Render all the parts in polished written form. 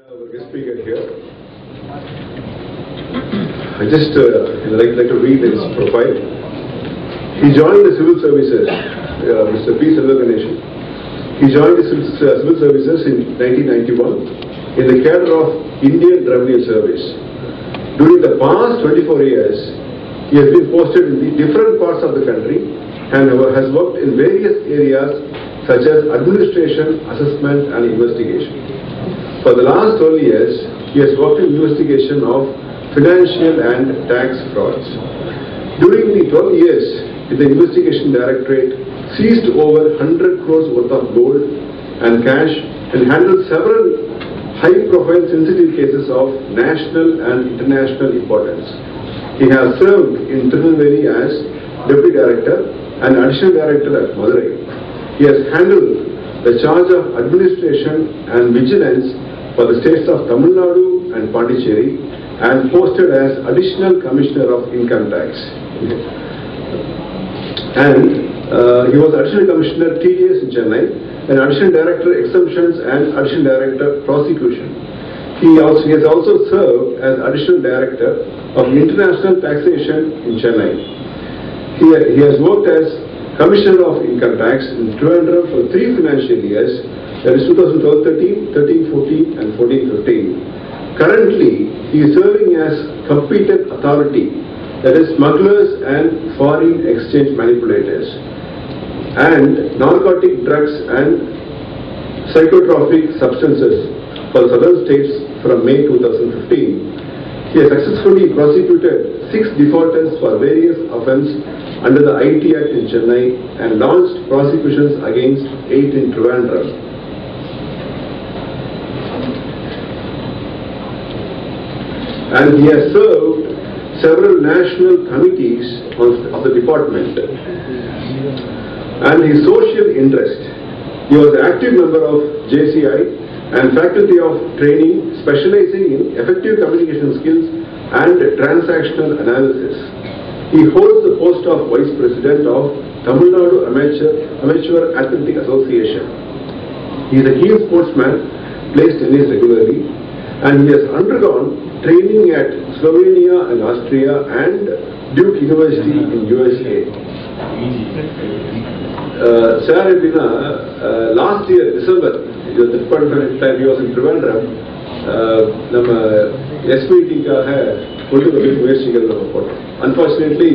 have our guest speaker here. I just like to read his profile. He joined the civil services, Mr. P. Selvaganesham. He joined the civil services in 1991 in the cadre of Indian Revenue Service. During the past 24 years, he has been posted in the different parts of the country and has worked in various areas such as administration, assessment and investigation. For the last 12 years, he has worked in investigation of financial and tax frauds. During the 12 years, the investigation directorate seized over 100 crores worth of gold and cash and handled several high-profile sensitive cases of national and international importance. He has served in Tirunelveli as Deputy Director and Additional Director at Madurai. He has handled the charge of administration and vigilance for the states of Tamil Nadu and Pondicherry and posted as Additional Commissioner of Income Tax. And he was Additional Commissioner TDS in Chennai and Additional Director Exemptions and Additional Director Prosecution. He has also served as Additional Director of International Taxation in Chennai. He has worked as Commissioner of Income Tax in Trivandrum for 3 financial years, that is 2012-13, 13-14 and 14-15. Currently, he is serving as Competent Authority, that is smugglers and foreign exchange manipulators, and narcotic drugs and psychotropic substances for the southern states from May 2015. He has successfully prosecuted 6 defaulters for various offences under the IT Act in Chennai and launched prosecutions against 8 in Trivandrum. And he has served several national committees of the department. And his social interest, he was an active member of JCI and Faculty of Training specializing in effective communication skills and transactional analysis. He holds the post of Vice President of Tamil Nadu Amateur Athletic Association. He is a keen sportsman, plays tennis regularly, and he has undergone training at Slovenia and Austria and Duke University in USA. Sir, last year, December, he was in Trivandrum. Unfortunately,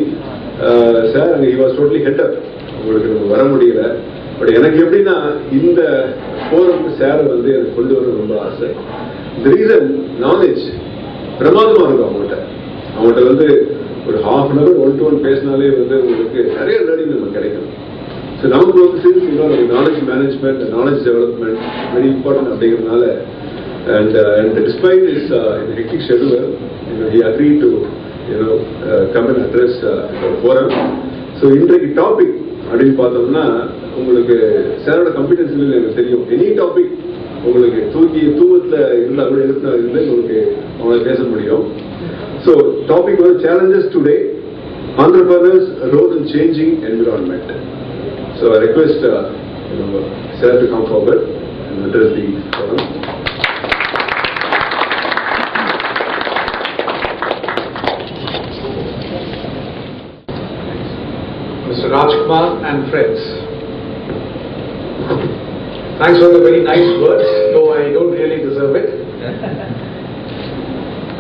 sir, he was totally held up. But in the forum, sir, the reason, knowledge, பிரமாதமா இருக்கும் அவங்கள்ட்ட வந்து ஒரு half an hour 1-to-1 பேசினாலே வந்து உங்களுக்கு நிறைய learning நமக்கு கிடைக்கும். So நமக்கு வந்து since knowledge management and knowledge development very important அப்படிங்கிறதுனால and despite his hectic schedule, he agreed to come and address the forum. So இன்றைக்கு டாபிக் அப்படின்னு பார்த்தோம்னா உங்களுக்கு சாரோட கம்பீட்டன்ஸ் இல்லை எனக்கு தெரியும். எனி டாபிக் உங்களுக்கு தூக்கத்துல இருந்தா கூட இருந்து உங்களுக்கு அவங்களை பேச முடியும். So topic was challenges today, entrepreneurs' role in changing environment. So I request sir to come forward and address the forum. Mr. Rajkumar and friends, thanks for the very nice words, though I don't really deserve it.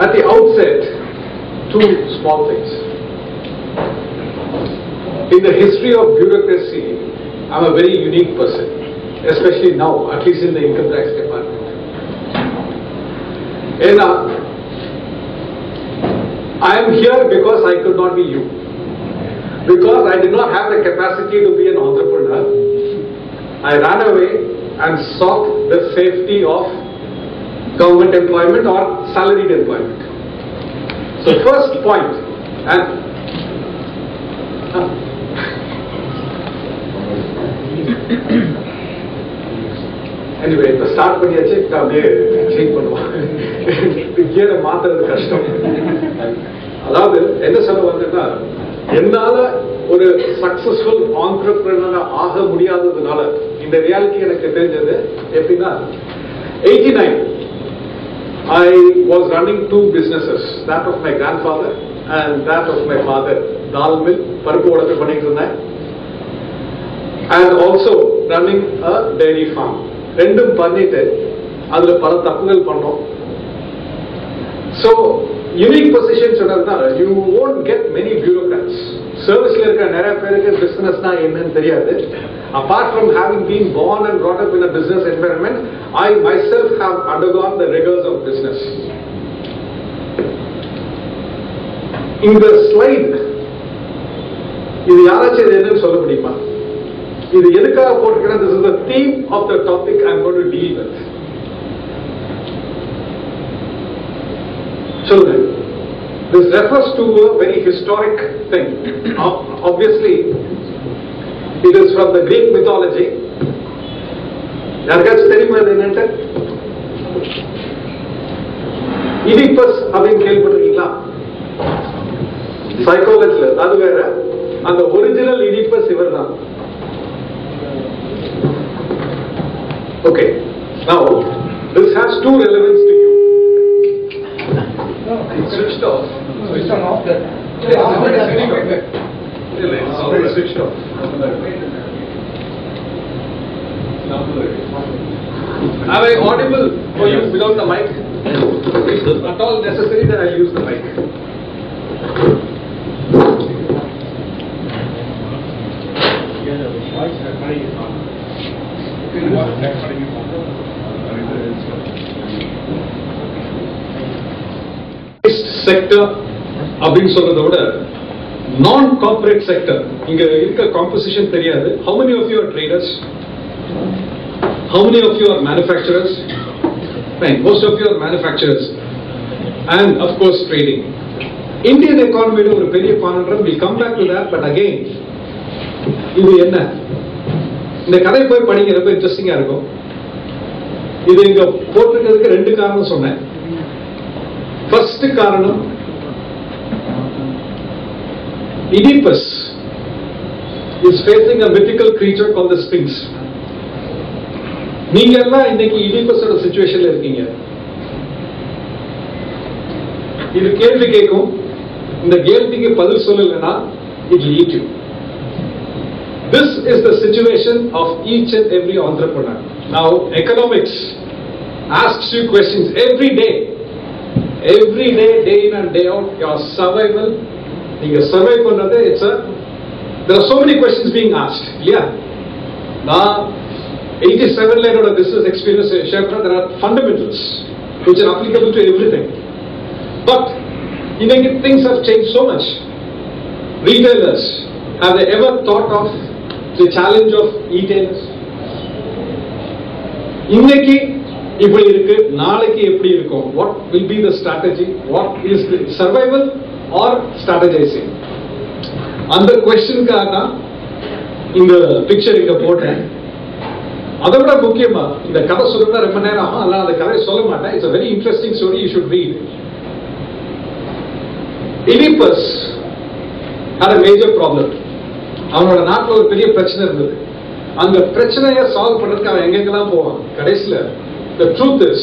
At the outset, 2 small things. In the history of bureaucracy, I'm a very unique person, especially now, at least in the income tax department. And I am here because I could not be you. Because I did not have the capacity to be an entrepreneur, I ran away and sought the safety of government employment or salaried employment. So first point, and anyway, the start பண்ணியாச்சு அப்படியே change பண்ணுவோம். கியரை மாத்துறது கஷ்டம். அதாவது என்ன சொல்ல வந்தேன்னா, என்னால ஒரு சக்சஸ்ஃபுல் ஆண்டர்பிரனர் ஆக முடியாததுனால இந்த ரியாலிட்டி எனக்கு தெரிஞ்சது எப்படின்னா 89 I was running two businesses, that of my grandfather and that of my father, dal mill, பருப்பு உடைப்பு பண்ணிட்டு இருந்தேன், and also running a dairy farm. ரெண்டும் பண்ணிட்டு அதுல பல தப்புகள் பண்ணோம். So unique positions சொன்னதுனால you won't get many bureaucrats. Serviceல இருக்க நிறைய பேருக்கு பிசினஸ்னா என்னன்னு தெரியாது. Apart from having been born and brought up in a business environment, I myself have undergone the rigors of business. இந்த ஸ்லைட் இது யாராச்சும் என்னன்னு சொல்ல முடியுமா? இது எதுக்காக போட்டுக்கிறேன்? This is the theme of the topic I am going to deal with. Children, this refers to a very historic thing. Obviously, it is from the Greek mythology. யாருக்காச்சும் தெரியுமா இது என்னன்னு? Oedipus அப்படின்னு கேள்விப்பட்டிருக்கீங்களா? சைக்காலஜில அது வேற, அந்த ஒரிஜினல் Oedipus இவர் தான். Okay, now this has two relevance to you. It's switched off. Switched on off. It's already switched off. Am I audible for you without the mic? It's not all necessary that I use the mic. Sector அப்படின்னு சொல்றத விட நான் corporate sector இங்க இருக்க composition தெரியாது. How many of you are traders? How many of you are manufacturers? Fine, most of you are manufacturers and of course trading. Indian economy ஒரு பெரிய conundrum, we come back to that, but again இது என்ன? இந்த கதை போய் படிங்க, ரொம்ப இன்ட்ரெஸ்டிங்கா இருக்கும். இது இங்க போட்டிருக்கிறதுக்கு ரெண்டு காரணம் சொன்னேன். ஃபர்ஸ்ட் காரணம், Oedipus is facing a mythical creature called the Sphinx. நீங்க எல்லாம் இன்னைக்கு Oedipusோட சிச்சுவேஷன்ல இருக்கீங்க. இது கேள்வி கேட்கும், இந்த கேள்விக்கு பதில் சொல்லலைன்னா it will eat you. This is the situation of each and every entrepreneur. Now economics asks you questions every day, day in and day out. Your survival, நீங்க சர்வை பண்றது, there are so many questions being asked. Yeah, நான் 87ல என்னோட business experience share பண்ண, there are fundamentals which are applicable to everything. But இன்னைக்கு things have changed so much. Retailers, have they ever thought of the challenge of e-tailers? இன்னைக்கு இப்படி இருக்கு, நாளைக்கு எப்படி இருக்கும்? What will be the strategy? What is the survival or strategizing? அந்த கொஸ்டினுக்காக தான் இந்த பிக்சர் இங்க போட்டேன். அதை விட முக்கியமா இந்த கதை சொல்லுறதா ரொம்ப நேரம் ஆகும், அதனால அந்த கதையை சொல்ல மாட்டேன். It's a very interesting story, you should read. Oedipus had a major problem. அவனோட நாட்டில் ஒரு பெரிய பிரச்சனை இருந்தது. அந்த பிரச்சனையை சால்வ் பண்றதுக்கு அவன் எங்கெங்கெல்லாம் போவான். கடைசியில the truth is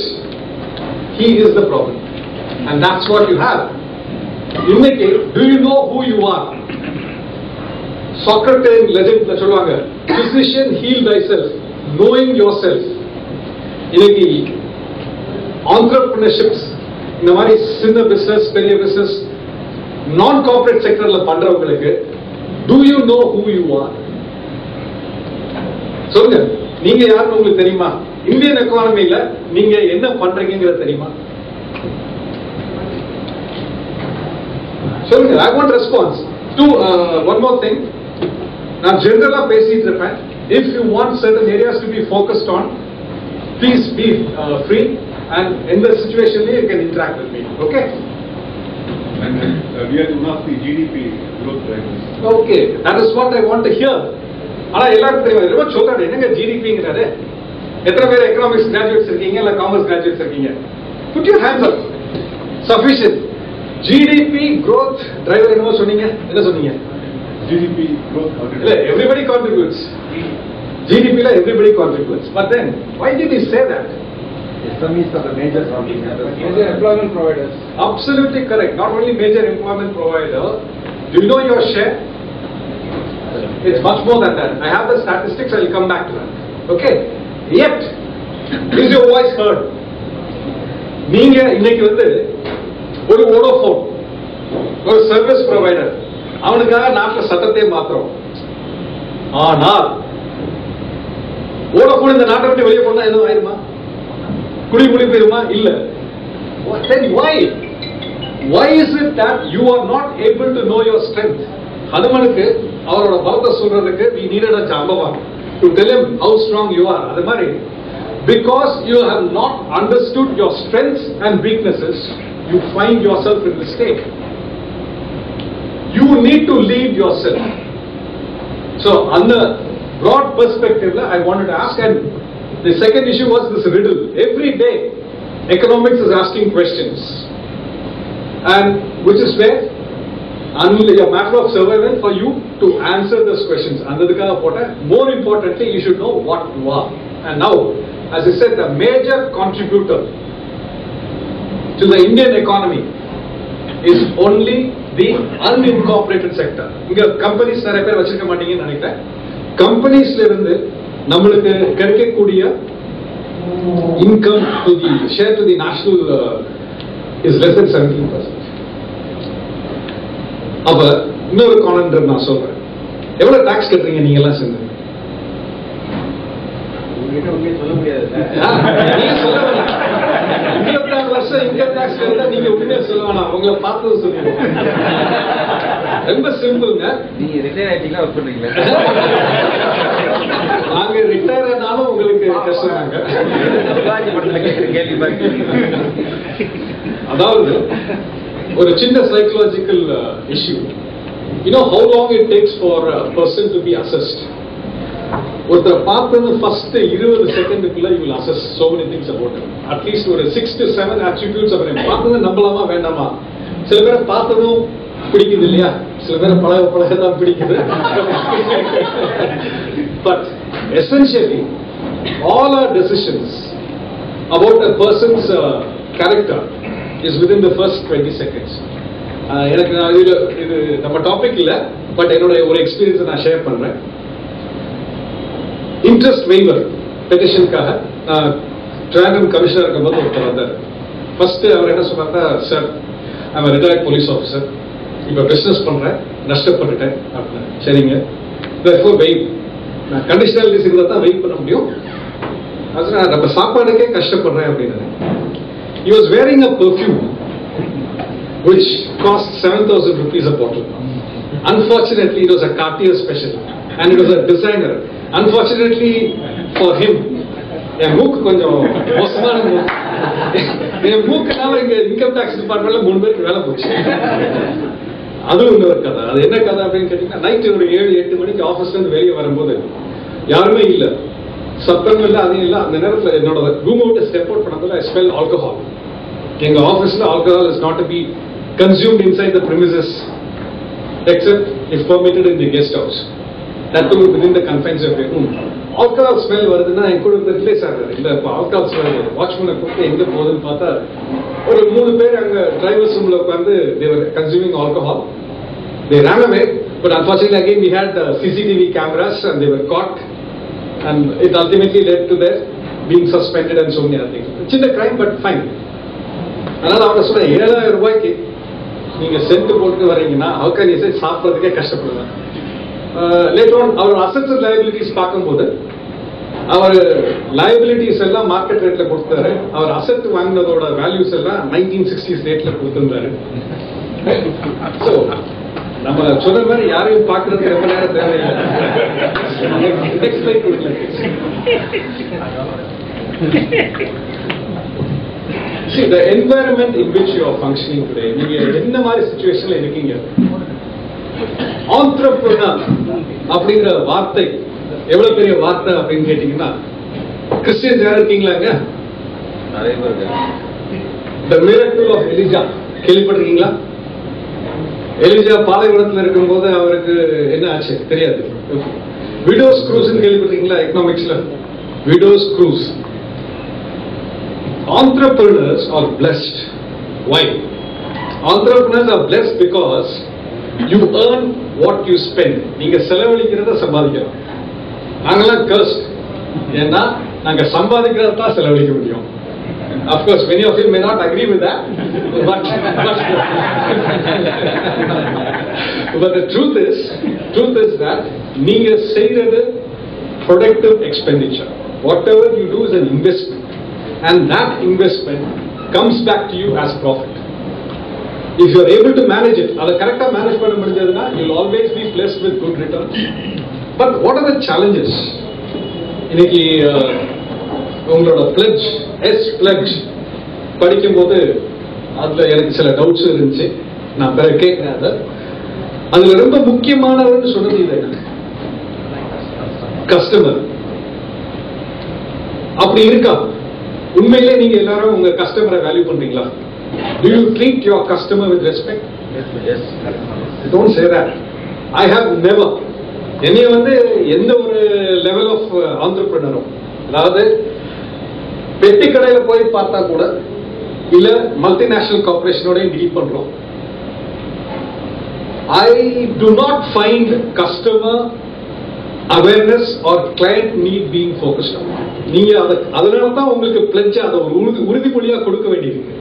he is the problem, and that's what you have. இன்னைக்கு do you know who you are? Socrates legend சொல்லுவாங்க, physician heal thyself, knowing yourself. இன்னைக்கு entrepreneurships, இந்த மாதிரி சின்ன பிசினஸ் பெரிய பிசினஸ் நான் கார்ப்பரேட் செக்டர்ல பண்றவங்களுக்கு do you know who you are? சொல்லுங்க, நீங்க யாருன்னு உங்களுக்கு தெரியுமா? இந்தியன் எக்கானமில நீங்க என்ன பண்றீங்கிறது தெரியுமா? சொல்லுங்க. I want response to one more thing. நான் ஜெனரலா பேசிட்டு இருப்பேன். If you want certain areas to be focused on, please be free, and in the situation you can interact with me. Okay? And we are one of the GDP growth drivers. Okay, that is what I want to hear. ஆனா எல்லாருக்கும் தெரியும், ரொம்ப சொல்றாரு, என்னங்க ஜிடிபிங்கிறாரு? எத்தனை பேர் economics graduates இருக்கீங்க, இல்ல காமர்ஸ் கிராஜுவேட்ஸ் இருக்கீங்க? Put your hands up. Sufficient. GDP growth driver என்னமோ சொன்னீங்க, என்ன சொன்னீங்க? GDP growth contributes. இல்ல, everybody contributes. GDP la everybody contributes. But then, why did he say that? SMEs are the major employment providers. Absolutely correct. Not only major employment provider. Do you know your share? It's much more than that. I have the statistics. I'll come back to that. Okay. Yet, is your voice heard? நீங்க இன்னைக்கு வந்து ஒரு Vodafone ஒரு service provider அவனுக்காக நாட்டில் சட்டத்தை மாத்திரம். ஆனால் வோடோஃபோன் இந்த நாட்டை விட்டு வெளியே போனா எதுவும் ஆயிருமா? குடி போயிருமா? இல்ல. Then why is it that you are not able to know your strength? ஹனுமனுக்கு அவரோட பலத்தை சொல்றதுக்கு we needed a Jambavan to tell him how strong you are. அது மாதிரி because you have not understood your strengths and weaknesses, you find yourself in mistake. You need to lead yourself. So on the broad perspective, I wanted to ask, and the second issue was this riddle. Every day, economics is asking questions, and which is where only a matter of survival for you to answer those questions. More importantly, you should know what you are. And now, as I said, the major contributor to the Indian economy is only the unincorporated sector. Inga companies நிறைய பேர் வச்சிருக்க மாட்டீங்கன்னு நினைக்கிறேன். Companiesல இருந்து நம்மளுக்கு கிடைக்கக்கூடிய income to the share to the national is less than 17%. அப்ப இன்னொரு கான்ட்ரம் நான் சொல்றேன். எவ்வளவு டாக்ஸ் கட்டுறீங்க நீங்க எல்லாம் சேர்ந்து? சொல்ல முடியாது. நீங்க சொல்ல வேணாம். 24 வருஷம் இன்கம் டாக்ஸ் இருந்தா நீங்க உண்மையா சொல்ல வேணாம். உங்களை பார்த்தது சொல்லுங்க. ரொம்ப சிம்பிள்ங்க. நீங்க ரிட்டையர் ஆயிட்டீங்களா ஒர்க் பண்றீங்களா? நாங்க ரிட்டையர் ஆனாலும் உங்களுக்கு கஷ்டம் தாங்க. கேள்வி பாருங்க. அதாவது ஒரு சின்ன psychological issue. You know how long it takes for a person to be assessed? ஒருத்தரை பார்த்தது first 20 செகண்டுக்குள்ள you will assess so many things about him. At least ஒரு 6 to 7 attributes of him. பார்த்தது நம்பலாமா வேண்டாமா? சில பேரை பார்த்ததும் பிடிக்குது இல்லையா? சில பேரை பழக தான் பிடிக்குது. But essentially all our decisions about a person's character is within the first 20 seconds. எனக்கு இது நம்ம டாபிக் இல்ல, பட் என்னோட ஒரு எக்ஸ்பீரியன்ஸ் நான் ஷேர் பண்றேன். இன்ட்ரெஸ்ட் வெய்வர் பெட்டிஷனுக்காக ட்ராண்டம் கமிஷனர் இருக்கும்போது ஒருத்தர் வந்தார். ஃபர்ஸ்ட் அவர் என்ன சொன்னார்னா, sir I'm retired police officer, இப்போ பிஸ்னஸ் பண்றேன், நஷ்டப்பட்டுட்டேன் அப்படின்னு. சரிங்க, வெயிட், நான் கண்டிஷனாலிட்டிஸ் இருந்தால் தான் வெயிட் பண்ண முடியும், அதனால நம்ம சாப்பாடுக்கே கஷ்டப்படுறேன் அப்படின்னு. He was wearing a perfume which cost 7,000 rupees a bottle. Unfortunately, it was a Cartier special and it was a designer. Unfortunately for him, என் மூக்கு கொஞ்சம் மோசமான மூக்கு. என் மூக்குனால இங்க இன்கம் டாக்ஸ் டிபார்ட்மெண்ட்ல 3 பேருக்கு வேலை போச்சு. அதுவும் இன்னொரு கதை. அது என்ன கதை அப்படின்னு கேட்டீங்கன்னா, நைட்டு ஒரு 7-8 மணிக்கு ஆஃபீஸ்ல இருந்து வெளியே வரும்போது யாருமே இல்லை, சத்தம் இல்லை, அதையும் இல்லை. அந்த நேரத்தில் என்னோட ரூம் விட்டு ஸ்டெப் அவுட் பண்ணதுல ஐ ஸ்மெல் ஆல்கஹால். எங்க ஆஃபீஸ்ல alcohol is not to be consumed inside the premises except if permitted in the guest house. That to within the confines of your room. Alcohol smell வருதுன்னா என் கூட replace ஆகுது. இல்லை, இப்போ alcohol smell வாட்ச்மேனை கூப்பிட்டு எங்க போகுதுன்னு பார்த்தா ஒரு 3 பேர் அங்க டிரைவர்ஸ் ரூம்ல உட்கார்ந்து they were consuming alcohol. They ran away, but unfortunately again we had CCTV cameras and they were caught. And it ultimately led to their being suspended and so many other things. சின்ன crime but fine. அதனால அவரை சொன்ன 7,000 ரூபாய்க்கு நீங்க send போட்டு வரீங்கன்னா அவருக்கு இசை சாப்பிட்றதுக்கே கஷ்டப்படுவேன். லேட்டர் ஆன் அவர் அசெட்ஸ் அண்ட் லயபிலிட்டிஸ் பார்க்கும்போது அவர் லயபிலிட்டிஸ் எல்லாம் மார்க்கெட் ரேட்ல கொடுத்தாரு. அவர் அசெட் வாங்கினதோட வேல்யூஸ் எல்லாம் 1960s ரேட்ல கொடுத்திருந்தாரு. ஸோ நம்ம சொன்ன மாதிரி யாரையும் பார்க்கறதுக்கு ரொம்ப நேரம் தேவையில்லை. See, the environment in which you are functioning today, நீங்க என்ன மாதிரி சிச்சுவேஷன்ல இருக்கீங்க? ஆண்டர்பிரினர் அப்படிங்கிற வார்த்தை எவ்வளவு பெரிய வார்த்தை அப்படின்னு கேட்டீங்கன்னா, கிறிஸ்டியன்ஸ் யாரும் இருக்கீங்களாங்க? நிறைய பேர். The miracle of Elijah கேள்விப்பட்டிருக்கீங்களா? எலிஜா பாலைவனத்தில் இருக்கும்போது அவருக்கு என்ன ஆச்சு தெரியாது. விடோஸ் க்ரூஸ் கேள்விப்பட்டிருக்கீங்களா? எக்கனாமிக்ஸ்ல widow's cruse entrepreneurs are blessed. Why? Entrepreneurs are blessed because you earn what you spend. நீங்க செலவழிக்கிறத சம்பாதிக்கலாம். நாங்கெல்லாம் cursed. ஏன்னா நாங்க சம்பாதிக்கிறத தான் செலவழிக்க முடியும். Of course, many of you may not agree with that, but the truth is that நீங்க செய்யறது productive expenditure. Whatever you do is an investment, and that investment comes back to you as profit. If you are able to manage it, அதை கரெக்டா manage பண்ண முடிஞ்சதுன்னா you'll always be blessed with good returns. But what are the challenges? இன்னைக்கு உங்களோட pledge, pledge படிக்கும்போது அதுல எனக்கு சில டவுட்ஸ் இருந்துச்சு. நான் பிறகு கேட்கிறேன். அதுல ரொம்ப முக்கியமானவர்னு சொன்னது இது கஸ்டமர். அப்படி இருக்கா? உண்மையிலே நீங்க எல்லாரும் உங்க கஸ்டமரை வேல்யூ பண்றீங்களா? Do you treat your customer with respect? Yes. Don't say that. I have never. என்னைய எந்த ஒரு லெவல் ஆஃப் ஆண்டர்பிரினரும், அதாவது பெட்டி கடையில போய் பார்த்தா கூட இல்ல மல்டிநேஷனல் கார்பரேஷனோட டீல் பண்றோம், I do not find customer awareness or client need being focused on. நீங்க அதனால தான் உங்களுக்கு பிளட்ஜ் அதை ஒரு உறுதிமொழியா கொடுக்க வேண்டியிருக்கு.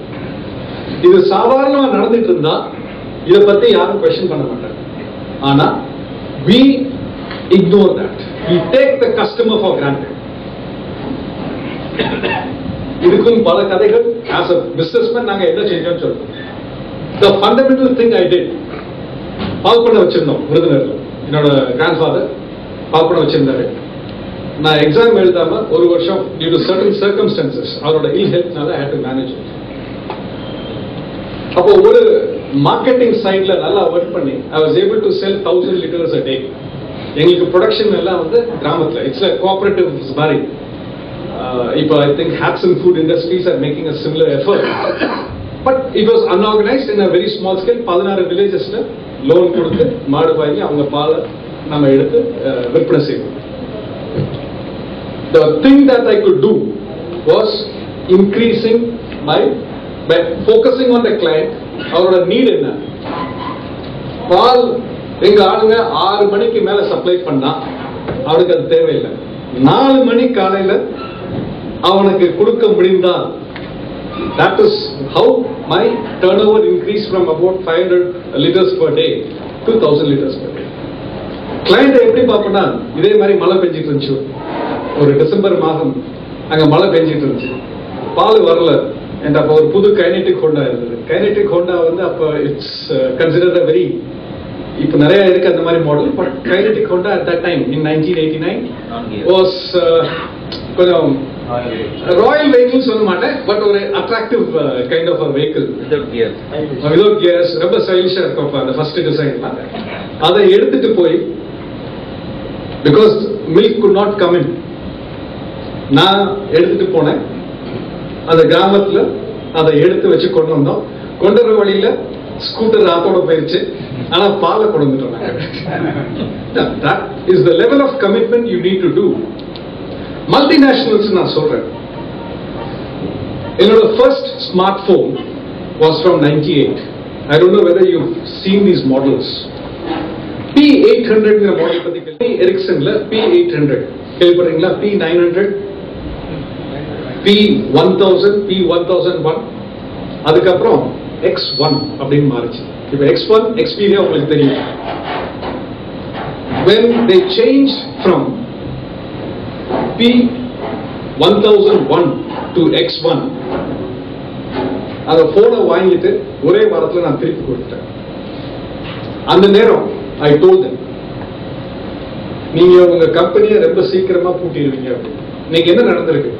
இது சாதாரணமா நடந்துட்டு இருந்தா இதை பத்தி யாரும் கொஸ்டின் பண்ண மாட்டாங்க. ஆனா we ignore that. We take the customer for granted. இதுக்கும் பல கதைகள். as a businessman நாங்க என்ன செஞ்சோம்னு சொல்றோம். The fundamental thing I did, பால் பண்ண வச்சிருந்தோம் விருதுநகர்ல. என்னோட கிராண்ட்ஃபாதர் பால் பண்ண வச்சிருந்தாரு. நான் எக்ஸாம் எழுதாம ஒரு வருஷம் due to certain circumstances அவரோட இல் ஹெல்த்னால I had to manage it. அப்போ ஒரு மார்க்கெட்டிங் சைட்ல நல்லா ஒர்க் பண்ணி I was able to sell 1000 liters a day. எங்களுக்கு ப்ரொடக்ஷன் எல்லாம் கிராமத்துல இட்ஸ் a cooperative மாதிரி. இப்போ I think Hatsun Food Industries are making a similar effort, but it was unorganized in a very small scale. 16 villagesல loan கொடுத்து மாடு வாங்கி அவங்க பாலை நம்ம எடுத்து விற்பனை செய்வோம். The thing that I could do was increasing by focusing on the client. அவரோட நீட் என்ன? பால் எங்க ஆளுங்க 6 மணிக்கு மேல சப்ளை பண்ணா அவனுக்கு அது தேவையில்லை. 4 மணி காலையில அவனுக்கு கொடுக்க முடிந்தால், that is how my turnover increased from about 500 liters per day to 1000 liters per day. Client எப்படி பார்ப்போம்னா, இதே மாதிரி மழை பெஞ்சிட்டு இருந்துச்சு. ஒரு டிசம்பர் மாதம் அங்க மழை பெஞ்சிட்டு இருந்துச்சு, பால் வரல. அப்ப ஒரு புது கைனெட்டிக் ஹோண்டா இருந்தது. கைனெட்டிக் ஹோண்டா அப்ப இட்ஸ் கன்சிடர்ட் அ வெரி, இப்ப நிறைய இருக்கு அந்த மாதிரி model. But Kinetic Honda at that time in 1989 was கொஞ்சம் ராயல் வெஹிக்கிள் சொல்ல மாட்டேன், பட் ஒரு attractive kind of vehicle without gears. ரொம்ப ஸ்டைலிஷா இருக்கும் அந்த ஃபர்ஸ்ட் டிசைன்லாம். அதை எடுத்துட்டு போய், because milk could not come in, நான் எடுத்துட்டு போனேன். அந்த கிராமத்துல அதை எடுத்து வச்சு கொண்டு வந்தோம். கொண்டு வர வழியில ஸ்கூட்டர் ஆத்தோட போயிருச்சு, ஆனா பாலை கொண்டு வந்துட்டோம். That is the level of commitment you need to do. Multinationals நான் சொல்றேன். என்னோட first smart phone was from 98. I don't know whether you've seen these models. P800 model பத்தி கேள்வி. எரிக்சன்ல P800 கேள்விப்படுறீங்களா? P900, P1000, P1001, அதுக்கப்புறம் X1 அப்படின்னு மாறிச்சு. இப்ப X1 Xperia உங்களுக்கு தெரியும். When they changed from P1001 to X1, அந்த போனை வாங்கிட்டு ஒரே வாரத்தில் நான் திருப்பி கொடுத்துட்டேன். அந்த நேரம் I told them, நீங்க உங்க கம்பெனியை ரொம்ப சீக்கிரமா பூட்டிடுவீங்க அப்படின்னு. இன்னைக்கு என்ன நடந்திருக்கு?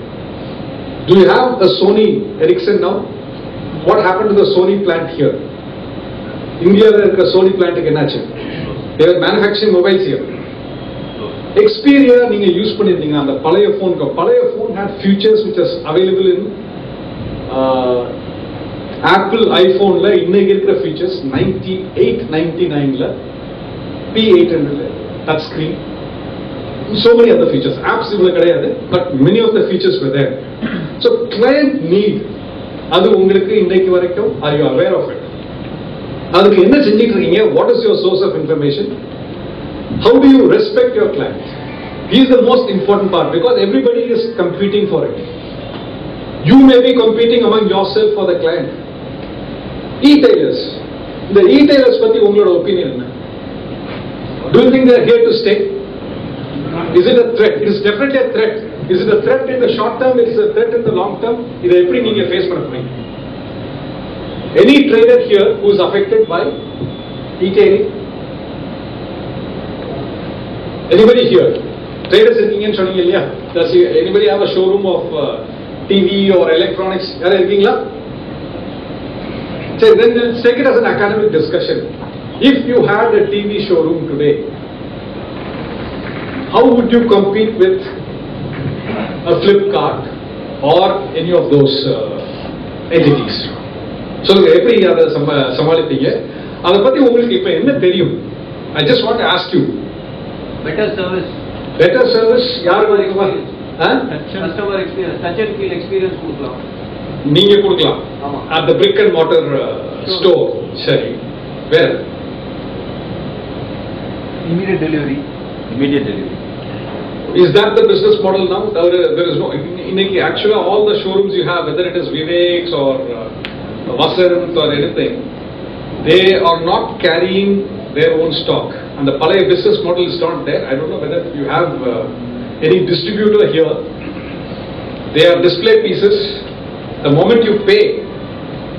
Do you have a Sony Ericsson now? What happened to the Sony plant here? இந்தியாவில் இருக்கிற Sony பிளான்ட்டுக்கு என்னாச்சு? They were manufacturing mobiles here. Xperia நீங்க யூஸ் பண்ணிருந்தீங்க அந்த பழைய போனுக்கு. பழைய phone had features which is available in Apple iPhoneல இன்னைக்கு இருக்கிற features 98, 99ல P800 touch screen, so many other features. Apps இவ்வளவு கிடையாது, but many of the features were there. So client need அது உங்களுக்கு இன்னைக்கு வரைக்கும் are you aware of it? அதுக்கு என்ன செஞ்சிட்டு இருக்கீங்க? What is your source of information? How do you respect your client? He is the most important part because everybody is competing for it. You may be competing among yourself for the client. E-tailers. The e-tailers பத்தி உங்களோட opinion என்ன? Do you think they are here to stay? Is it a threat? It is definitely a threat. Is it a threat in the short term? It is a threat in the long term? இதை எப்படி நீங்க face பண்ண போறீங்க? Any trader here who is affected by e-tailing? Anybody here? Traders இருக்கீங்கன்னு சொன்னீங்க இல்லையா? Does anybody have a showroom of TV or electronics? யாரா இருக்கீங்களா? So then let's take it as an academic discussion. If you had a TV showroom today, how would you compete with a Flipkart or any of those entities? சொல்லுங்க எப்படி அதை சமாளிப்பீங்க? அதை பத்தி உங்களுக்கு இப்ப என்ன தெரியும்? I just want to ask you. Better service. Better service யாருக்கு அதிகமா? Customer experience, touch and feel experience கொடுக்கலாம். நீங்க கொடுக்கலாம். At the brick and mortar store. சரி. வேற? Immediate delivery. Is that the business model now? There is no. Actually, all the showrooms you have, whether it is Vivek's or Vasant or anything, they are not carrying their own stock, and the Palay business model is not there. I don't know whether you have any distributor here. They are display pieces. The moment you pay,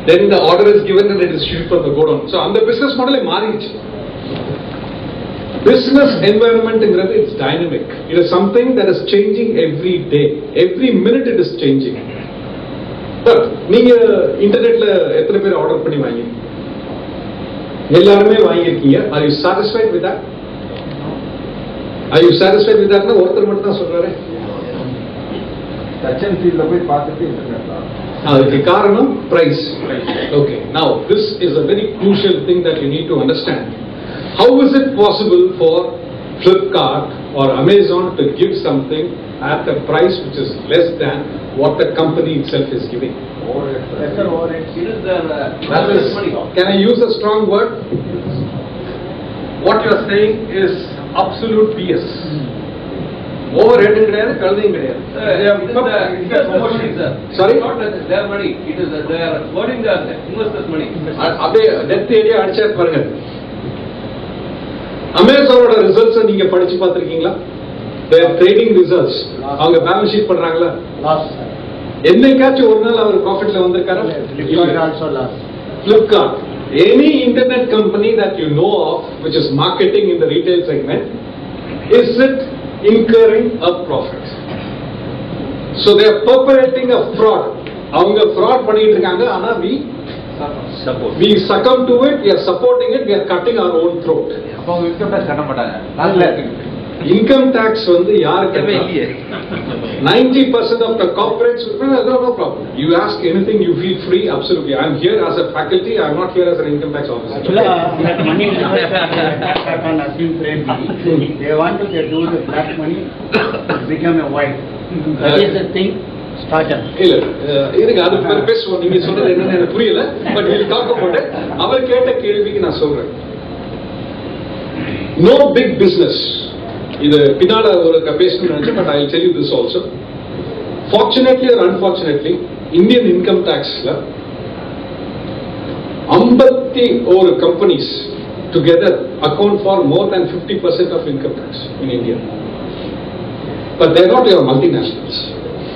then the order is given and it is shipped from the godown. So, on the business model, business environment is dynamic. It is something that is changing every day. Every minute it is changing. But நீங்க இன்டர்நெட்ல எத்தனை பேர் order பண்ணி வாங்கி? எல்லாரும் வாங்கியிருக்கீங்க. Are you satisfied with that? Are you satisfied with that? ஒருத்தர் மட்டும் தான் சொல்றாரு. Touch and feel போய் பார்த்துட்டு இன்டர்நெட்ல. அதுக்கு காரணம் price. Okay. Now this is a very crucial thing that you need to understand. How is it possible for Flipkart or Amazon to give something at a price which is less than what the company itself is giving? Can I use a strong word? What you are saying is absolute BS. Overhead கிடையாது, கழுதையும் கிடையாது. Sorry? Not their money. It is they are holding the investors' money. அப்படியே death area அடிச்சா பாருங்க. அமேசானோட results நீங்க படிச்சு பார்த்திருக்கீங்களா? their trading results அவங்க balance sheet பண்றாங்களா? என்னைக்காச்சும் ஒரு நாள் அவர் ப்ராஃபிட்ல வந்திருக்காரா? Flipkart, any internet company that you know of which is marketing in the retail segment, is it incurring a profit? So they are perpetrating a fraud. அவங்க fraud பண்ணிட்டு இருக்காங்க. ஆனா we succumb to it, we are supporting it, we are cutting our own throat. அப்போ income tax கட்ட மாட்டாங்க. Income tax வந்து யாருக்கு இல்லையே. 90% of the corporates, no problem. You ask anything, you feel free, absolutely. I am here as a faculty, I am not here as an income tax officer. That money is they want to do the black money become a white. That is the thing. இல்ல இதுக்கு அது பேசுவோம். நீங்க சொல்றது என்னன்னு எனக்கு புரியல. But we'll talk about it. அவர் கேட்ட கேள்விக்கு நான் சொல்றேன். No big business. இது பின்னால ஒரு பேசணும்னு நினைச்சேன். But I'll tell you this also. Fortunately or unfortunately, Indian income taxல 51 companies together account for more than 50% of income tax in India. But they're not your multinationals.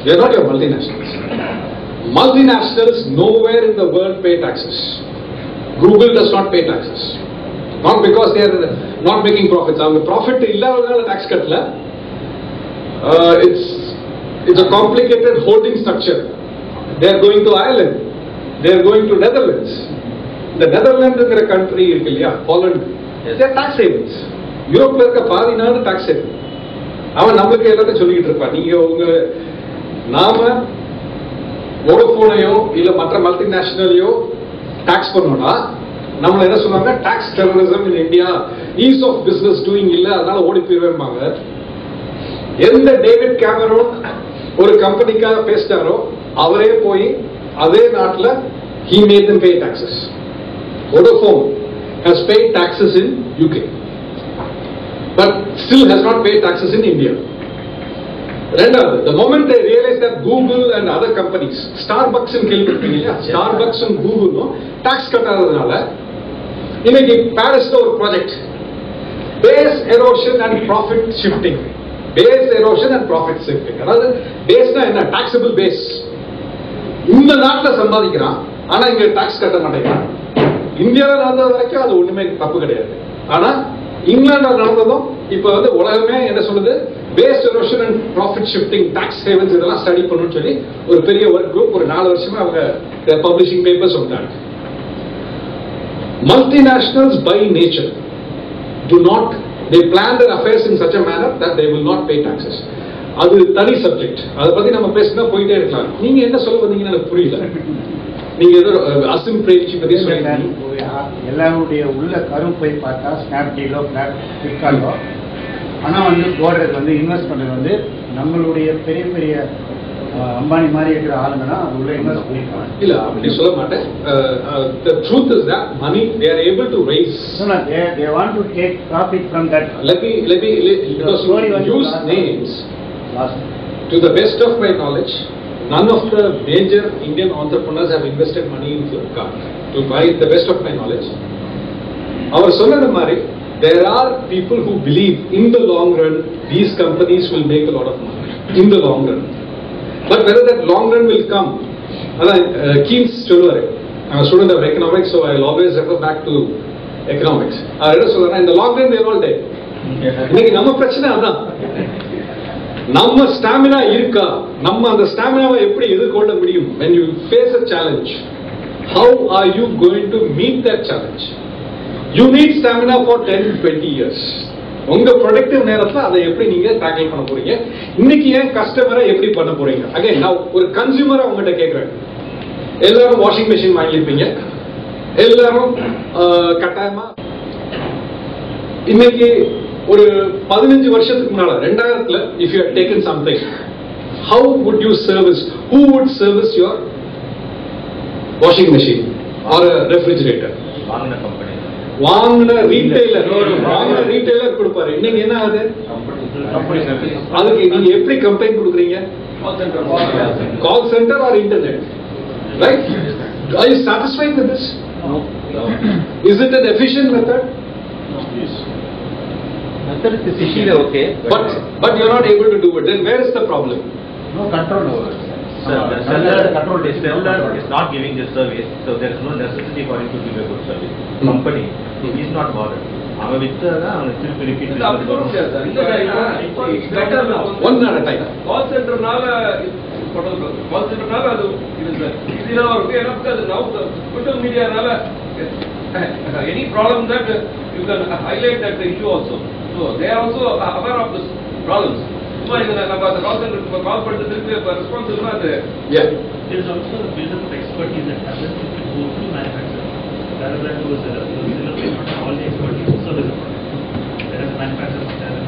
They're not your multinationals. Multinationals nowhere in the world pay taxes. Google does not pay taxes. Not because they are not making profits. அவங்க profit இல்லாதனால tax கட்டல. It's a complicated holding structure. They are going to Ireland. They are going to Netherlands. The Netherlands is a country இருக்கு இல்லையா? Holland. They are tax havens. யூரோப்ல இருக்க பாதி நாடு tax haven. அவன் நமக்கு எல்லாத்தையும் சொல்லிட்டு இருப்பான். நீங்க நாம வோடஃபோனையோ இல்ல மற்ற மல்டிநேஷனலையோ டாக்ஸ் பண்ணோம்னா நம்மள என்ன சொல்லுவாங்க? Tax terrorism in India, ease of business doing இல்ல, அதனால ஓடி போயிருவாங்க. எந்த டேவிட் கேமரோன் ஒரு கம்பெனிக்காக பேசிட்டாரோ அவரே போய் அதே நாட்டில் he made them pay taxes. Vodafone has paid taxes in UK but still has not paid taxes in India. ரெண்டாவது, the moment they realize that Google and other companies, Starbucks in கேள்விப்பட்டீங்க இல்லையா, Starbucks and Google tax கட்டாததுனால இன்னைக்கு பாரிஸ்ல ஒரு project base erosion and profit shifting. Base erosion and profit shifting, அதாவது பேஸ்னா என்ன, taxable base. இந்த நாட்டில் சம்பாதிக்கிறான் ஆனா இங்க டாக்ஸ் கட்ட மாட்டேங்கிறான். இந்தியாவில் நடந்தது வரைக்கும் அது ஒண்ணுமே தப்பு கிடையாது. ஆனா இங்கிலாந்துல நடந்ததும் இப்ப உலகமே என்ன சொல்லுது, base erosion and profit shifting, tax havens இதெல்லாம் ஸ்டடி பண்ணணும்னு சொல்லி ஒரு பெரிய ஒர்க் குரூப் ஒரு 4 வருஷமா அவங்க பப்ளிஷிங் பேப்பர்ஸ் வந்தாங்க. Multinationals by nature do not, they plan their affairs in such a manner that they will not pay taxes. அது தனி சப்ஜெக்ட், அதை பத்தி நம்ம பேசினா போயிட்டே இருக்கலாம். நீங்க என்ன சொல்ல வந்தீங்கன்னு எனக்கு புரியல. நீங்க ஏதோ அசிம் பிரேமிச்சி பத்தி சொல்றீங்க. எல்லாருடைய உள்ள கரும் போய் பார்த்தா ஸ்னாப்டீலோ ஃபிளிப்கார்ட்டோ ஆனால் போடுறது இன்வெஸ்ட் பண்றது நம்மளுடைய பெரிய பெரிய அம்பானி மாதிரி இருக்கிற ஆளுங்கன்னா அது உள்ள இன்வெஸ்ட் பண்ணிக்கலாம். இல்ல அப்படி சொல்ல மாட்டேன். The truth is that money they are able to raise. No, they want to take profit from that. Let me because you use names. To the best of my knowledge, none of the major Indian entrepreneurs have invested money in Flipkart. To my the best of my knowledge, our சொன்னது மாதிரி there are people who believe in the long run these companies will make a lot of money in the long run. But whether that long run will come, Keynes சொல்லுவாரு, I'm a student of economics, so I'll always refer back to economics. அவர் என்ன சொல்றாரு, in the long run they all die. இன்னைக்கு நம்ம பிரச்சனை அதான், நம்ம stamina இருக்கா, நம்ம அந்த ஸ்டாமினாவை எப்படி எதிர்கொள்ள முடியும். when you face a challenge, how are you going to meet that challenge? You need stamina for 10-20 years. உங்க ப்ரொடக்டிவ் நேரத்துல அதை எப்படி நீங்க டேக்கிள் பண்ண போறீங்க, இன்னைக்கு ஏன் கஸ்டமரை எப்படி பண்ண போறீங்க. அகைன் நான் ஒரு கன்சியூமரை உங்ககிட்ட கேட்கிறேன், எல்லாரும் வாஷிங் மெஷின் வாங்கியிருப்பீங்க, எல்லாரும் கட்டாயமா இன்னைக்கு ஒரு 15 வருஷத்துக்கு முன்னால 2000ல if you had taken something, how would you service, who would service your washing machine or a refrigerator? வாங்கின ரீட்டைலர் கொடுப்பாரு. இன்னைக்கு என்ன ஆகுது, அதுக்கு நீங்க எப்படி கம்ப்ளைண்ட் கொடுக்குறீங்க, call centre or internet, right? Are you satisfied with this? No. Is it an efficient method? Method is efficient, okay. But you're not able to do it. Then where is the problem? No control over it. Sir, the seller is not giving the service, so there is no necessity for him to give a good service. Company is not bothered. அவன் வித்தா அவன் திருப்பி repeat one at a time. கால் சென்டர்னால அது இதெல்லாம் இருக்கு. ஏன்னா அது நவ social மீடியானால any problem that you can highlight that issue also. So they are also aware of this problems. So நம்ம அந்த கால் சென்டருக்கு கால் பண்ணிட்டு திருப்பி ரெஸ்பான்ஸ் இல்லைன்னா அது there is also a build-up of expertise that happens if you go to manufacturer rather than to a seller. Because seller may not have all the expertise to service the product. Whereas the manufacturer must have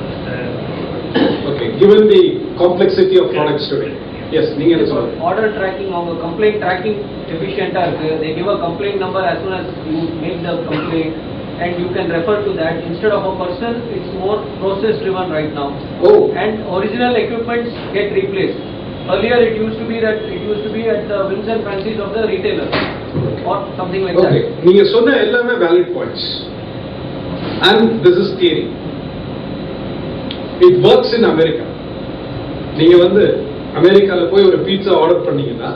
Okay, given the complexity of products today. Yes, நீங்க என்ன சொல்றீங்க? Order tracking, அவங்க complaint tracking efficient-ஆ இருக்கு. They give a complaint number as soon as you make the complaint and you can refer to that. Instead of a person, it's more process driven right now. Oh. And original equipments get replaced. Earlier it used to be at the whims and fancies of the retailer or something like that. Okay, நீங்க சொன்ன எல்லாமே valid points. And this is theory. It works in America. நீங்க அமெரிக்கால போய் ஒரு pizza order பண்ணீங்கன்னா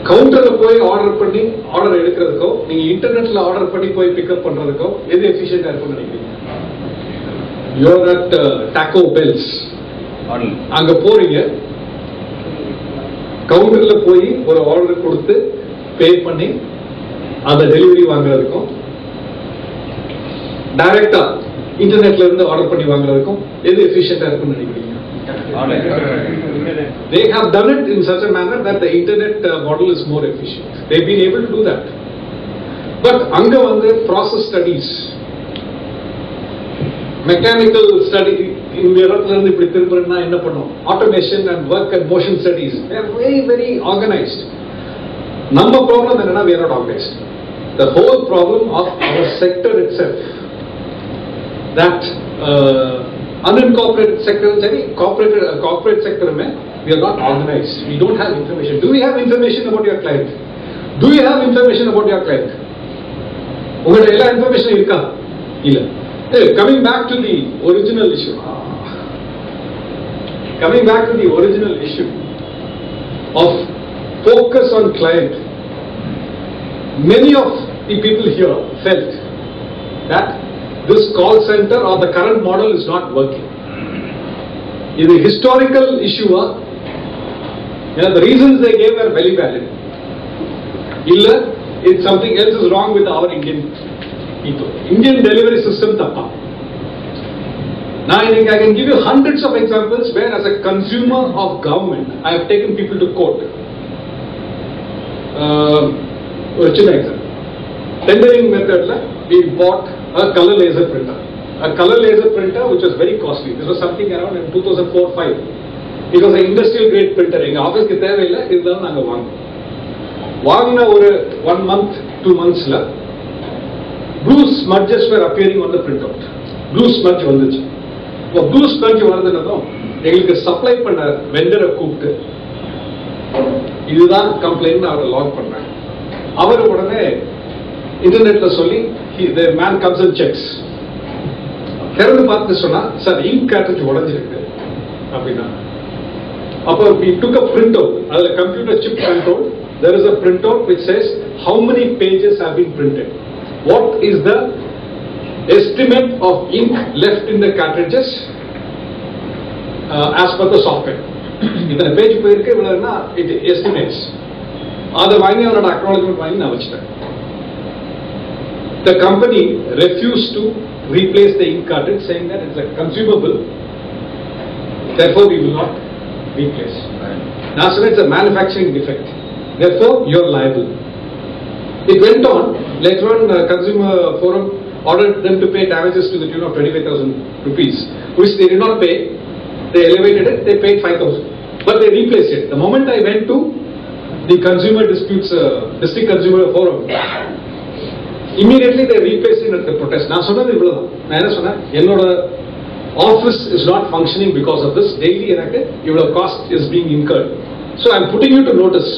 கவுண்டர்ல போய் order எடுக்கிறதுக்கோ நீங்க இன்டர்நெட்ல ஆர்டர் பண்ணி போய் பிக்கப் பண்றதுக்கோ எது எஃபிஷியன்டா இருக்கும்னு நினைக்கிறீங்க? யூஆர் அட் டாக்கோ பெல்ஸ், அங்க போறீங்க, கவுண்டர்ல போய் ஒரு ஆர்டர் கொடுத்து பே பண்ணி அந்த டெலிவரி வாங்குறதுக்கும் டைரக்டா இன்டர்நெட்ல இருந்து ஆர்டர் பண்ணி வாங்குறதுக்கும் எது எஃபிஷியன்டா இருக்கும்னு நினைக்கிறீங்க? They have done it in such a manner that the internet model is more efficient. They've been able to do that. But anga process studies, mechanical study இந்த இடத்துல இருந்து இப்படி திரும்புறதுன்னா என்ன பண்ணும்? Automation and work and motion studies very very organised. நம்ம problem என்னன்னா we are not organized. The whole problem of our sector itself, that unincorporated sector, corporate sector, we are not organized. We don't have information. Do we have information about your client? Do you have information about your client? உங்கள்ட்ட எல்லா information இருக்கா? இல்ல. Coming back to the original issue. Coming back to the original issue of focus on client. Many of the people here felt that this call center or the current model is not working. Is a historical issue. The reasons they gave are very valid. Illa, it's something else is wrong with our Indian people. Indian delivery system tappa. Now I think I can give you hundreds of examples where as a consumer of government, I have taken people to court. Original example. Tendering method, we bought a color laser printer. A color laser printer which was very costly. This was something around in 2004-05. It was an industrial grade printer. In office ki thevilla idla naanga vaangna oru 1 month 2 months la blue smudges were appearing on the printout. Blue smudge vanduchu. So blue smudge varudhanadum engalukku supply panna vendor கூப்பிட்டு இதுதான் complaint அவர் lock பண்றாங்க. அவர் உடனே இன்டர்நெட்ல சொல்லி the man comes and checks. திறந்து பார்த்து சொன்னா sir ink cartridge உடைஞ்சிருக்கு அப்படின்னா அப்போ we took a printout. அதுல computer chip control. There is a printout which says how many pages have been printed. What is the estimate of ink left in the cartridges as per the software. இத்தனை page போயிருக்கு இவ்வளவுன்னா it estimates. அதை வாங்கி அவரோட acknowledgement வாங்கி நான் வச்சுட்டேன். The company refused to replace the ink cartridge, saying that it's a consumable, therefore we will not replace. Now so it's a manufacturing defect, therefore you are liable. It went on. Later on, Consumer Forum ordered them to pay damages to the tune of 25,000 rupees, which they did not pay. They elevated it, they paid 5,000, but they replaced it. The moment I went to the Consumer Disputes District Consumer Forum, immediately they replaced it at the protest. நான் சொன்னது இவ்வளவுதான். நான் என்ன சொன்னேன்? என்னோட office is not functioning because of this. Daily எனக்கு இவ்வளவு cost is being incurred. So I'm putting you to notice.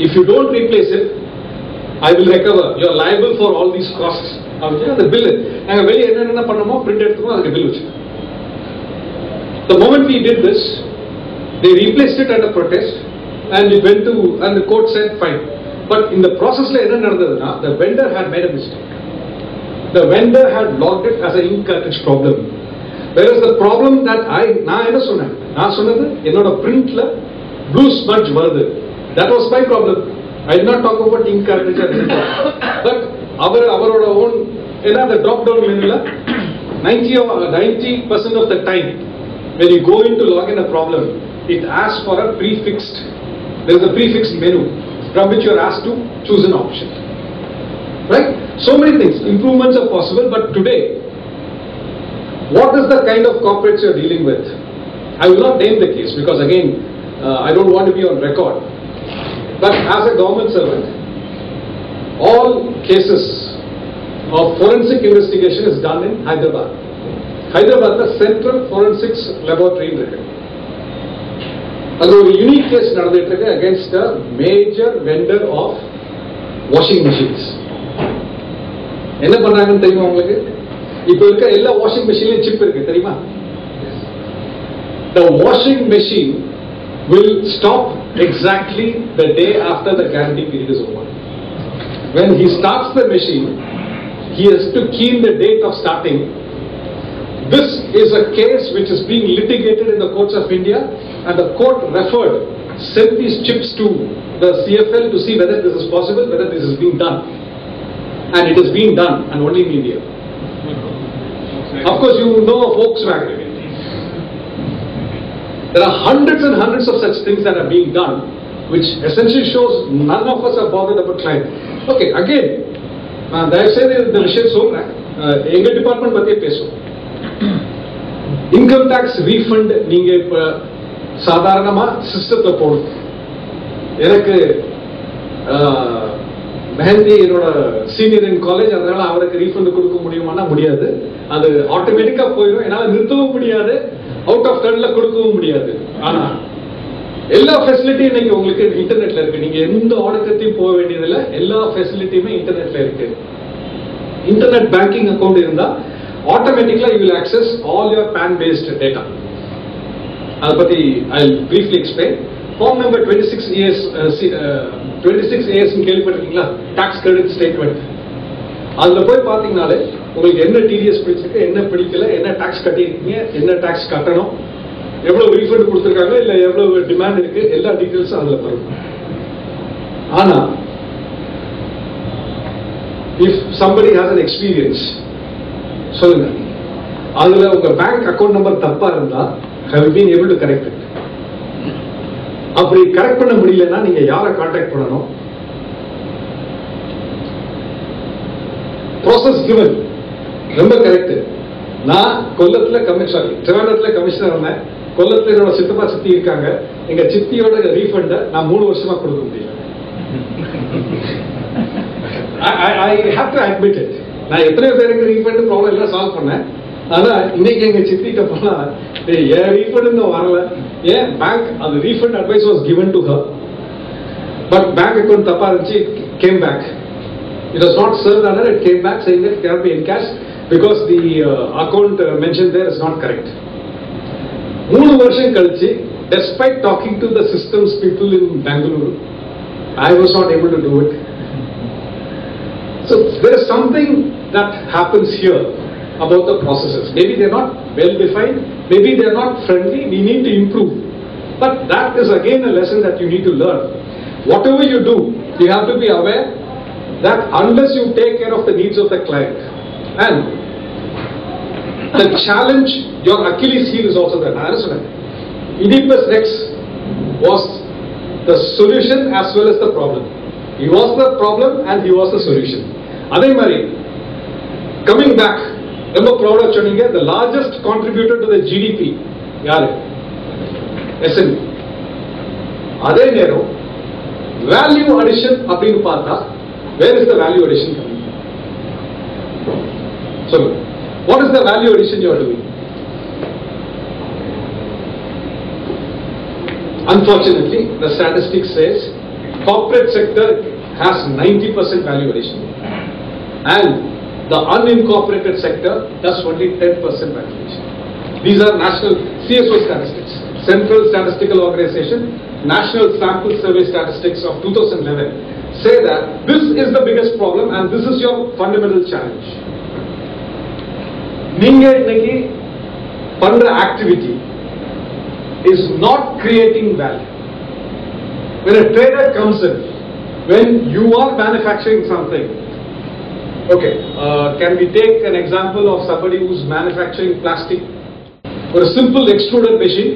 If you don't replace it, I will recover. You are liable for all these costs. அந்த bill நாங்க வெளிய என்ன பண்ணோமோ print எடுத்துக்கோ அதுக்கு bill வச்சு. The moment we did this, they replaced it at a protest and it went to, and the court said fine. But in the process என்ன நடந்ததுன்னா the vendor had made a mistake. The vendor had logged it as an ink cartridge problem. Whereas the problem that நான் என்ன சொன்னேன்? நான் சொன்னது என்னோட printல blue smudge வருது. That was my problem. I did not talk about ink cartridge. But அவரோட own ஏன்னா the drop down menuல 90% of the time when you go in to log in a problem, it asks for a prefixed, there is a prefixed menu from which you are asked to choose an option. Right? So many things, improvements are possible, but today, what is the kind of corporates you are dealing with? I will not name the case because again, I don't want to be on record. But as a government servant, all cases of forensic investigation is done in Hyderabad. Hyderabad, the Central Forensics Laboratory இருக்கு. அது ஒரு unique case நடந்துட்டு இருக்கு against a major vendor of washing machines. என்ன பண்றாங்கன்னு தெரியுமா உங்களுக்கு? இப்போ இருக்க எல்லா வாஷிங் மெஷின்லயும் சிப் இருக்கு தெரியுமா? The washing machine will stop exactly the day after the guarantee period is over. When he starts the machine, he has to key in the date of starting. This is a case which is being litigated in the courts of India, and the court sent these chips to the CFL to see whether this is possible, whether this is being done. And it is being done, and only in India. Of course, you know of Volkswagen. There are hundreds and hundreds of such things that are being done, which essentially shows none of us are bothered about client. Okay, again, தயவுசெய்து இந்த விஷயம் சொல்றேன், எங்க department பத்தியே பேசுவோம். Income tax refund நீங்க இப்ப சாதாரணமா சிஸ்டத்துல போடணும். எனக்கு மெஹந்தி என்னோட சீனியர் இன் காலேஜ், அதனால அவருக்கு ரீஃபண்ட் கொடுக்க முடியுமானா முடியாது. அது ஆட்டோமேட்டிக்கா போயிடும். என்னால நிறுத்தவும் முடியாது, அவுட் ஆஃப் டர்ன்ல கொடுக்கவும் முடியாது. ஆனா எல்லா ஃபெசிலிட்டியும் இன்னைக்கு உங்களுக்கு இன்டர்நெட்ல இருக்கு. நீங்க எந்த ஆடிட்டத்தையும் போக வேண்டியதில்லை, எல்லா ஃபெசிலிட்டியுமே இன்டர்நெட்ல இருக்கு. இன்டர்நெட் பேங்கிங் அக்கௌண்ட் இருந்தா ஆட்டோமேட்டிக்கலா you will access all your PAN based data. அதை பத்தி I will briefly explain. Form number 26AS கேள்விப்பட்டிருக்கீங்களா? Tax credit statement. அதுல போய் பாத்தீங்கன்னாலே உங்களுக்கு என்ன டிடிஎஸ் பிடிச்சிருக்கு, என்ன பிடிக்கல, என்ன டாக்ஸ் கட்டியிருக்கீங்க, என்ன டாக்ஸ் கட்டணும், எவ்வளவு ரீஃபண்ட் கொடுத்துருக்காங்க, இல்ல எவ்வளவு டிமாண்ட் இருக்கு, எல்லா டீடைல்ஸும் அதுல வரும். ஆனா if somebody has an experience, சொல்லுங்க, அதுல உங்க பேங்க் அக்கௌண்ட் நம்பர் தப்பா இருந்தா have you been able to correct it? அப்படி கரெக்ட் பண்ண முடியலன்னா நீங்க யாரை கான்டாக்ட் பண்ணணும்? ப்ராசஸ் கிவன் ரொம்ப கரெக்ட். நான் கொல்லத்துல திருவண்ணாமலை கமிஷனர் இருந்தேன். கொல்லத்துல என்னோட சித்தப்பா சித்தி இருக்காங்க. எங்க சித்தியோட ரீஃபண்ட நான் 3 வருஷமா கொடுக்க முடியல. I have to admit it. நான் எத்தனை பேருக்கு ரீஃபண்ட் ப்ராப்ளம் எல்லாம் சால்வ் பண்ணேன். ஆனா இன்னைக்கு எங்க சித்திட்ட போனா ஏன் ரீஃபண்ட் வரல, ஏன் பேங்க் அது refund advice was given to her, but bank account தப்பா இருந்துச்சு, came back. It was not served under, it came back saying that it cannot be encashed because the account mentioned there is not correct. 3 வருஷம் கழிச்சு, despite talking to the systems people in Bangalore, I was not able to do it. So there is something that happens here about the processes. Maybe they are not well defined, maybe they are not friendly, we need to improve. But that is again a lesson that you need to learn. Whatever you do, you have to be aware that unless you take care of the needs of the client, and the challenge, your Achilles heel is also there. Oedipus Rex was the solution as well as the problem. He was the problem and he was the solution. Adhe mari, coming back, ரொம்ப ப்ரௌடா சொன்னீங்க, the largest contributor to the GDP யாரு? SME. அதே நேரம் value addition அப்படின்னு பார்த்தா, where is the value addition coming? So what is the value addition you are doing? Unfortunately, the statistics says corporate sector has 90% value addition and the unincorporated sector does only 10% value addition. These are national CSO statistics, Central Statistical Organization, National Sample Survey Statistics of 2011 say that this is the biggest problem and this is your fundamental challenge. நீங்க இன்னைக்கு பண்ற activity is not creating value. When a trader comes in, when you are manufacturing something, okay, can we take an example of somebody who's manufacturing plastic? For a simple extruder machine,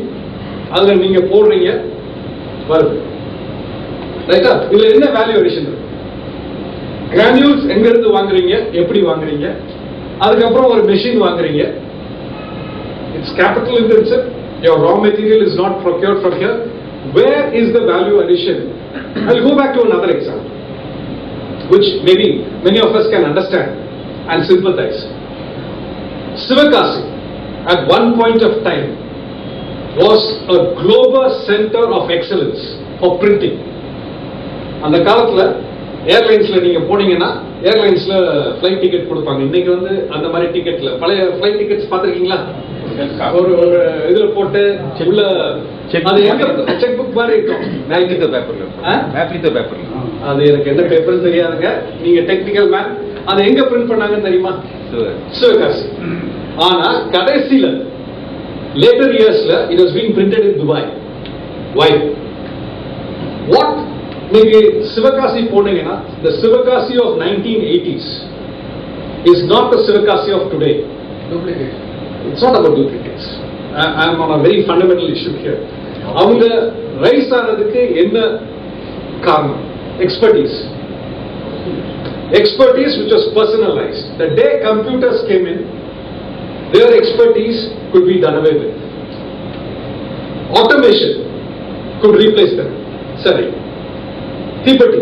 அதுல நீங்க போடுறீங்க வருது, ரைட்டா? இதுல என்ன value addition இருக்கு? Granules எங்க இருந்து வாங்குறீங்க, எப்படி வாங்குறீங்க, அதுக்கப்புறம் ஒரு மெஷின் வாங்குறீங்க. It's capital intensive. Your raw material is not procured from here. Where is the value addition? I'll go back to another example, which maybe many of us can understand and sympathize. Sivakasi, at one point of time, was a global center of excellence for printing. அந்த காலத்துல ஏர்லைன்ஸ்ல நீங்க போனீங்கன்னா ஏர்லைன்ஸ்ல flight ticket கொடுப்பாங்க. இன்னைக்கு வந்து அந்த மாதிரி டிக்கெட்ல பழைய ஃபிளைட் டிக்கெட்ஸ் பாத்திருக்கீங்களா? ஒரு இதுல போட்டு உள்ள அது செக் புக் மாதிரி இருக்கும். அது எனக்கு என்ன பேப்பர்னு தெரியாதுங்க, நீங்க டெக்னிக்கல் மேன். அது எங்க பிரிண்ட் பண்ணாங்கன்னு தெரியுமா? சிவகாசி. ஆனா கடைசியில later yearsல it was being printed in Dubai. Why? What? நீங்க சிவகாசி போனீங்கன்னா the Sivakasi of 1980s is not the Sivakasi of today. Duplicate. It's not about duplicates. I am on a very fundamental issue here. அவங்க rice ஆனதுக்கு என்ன காரணம்? Expertise which was personalized. The day computers came in, their expertise could be done away with. Automation could replace them. Sorry. Tibeti.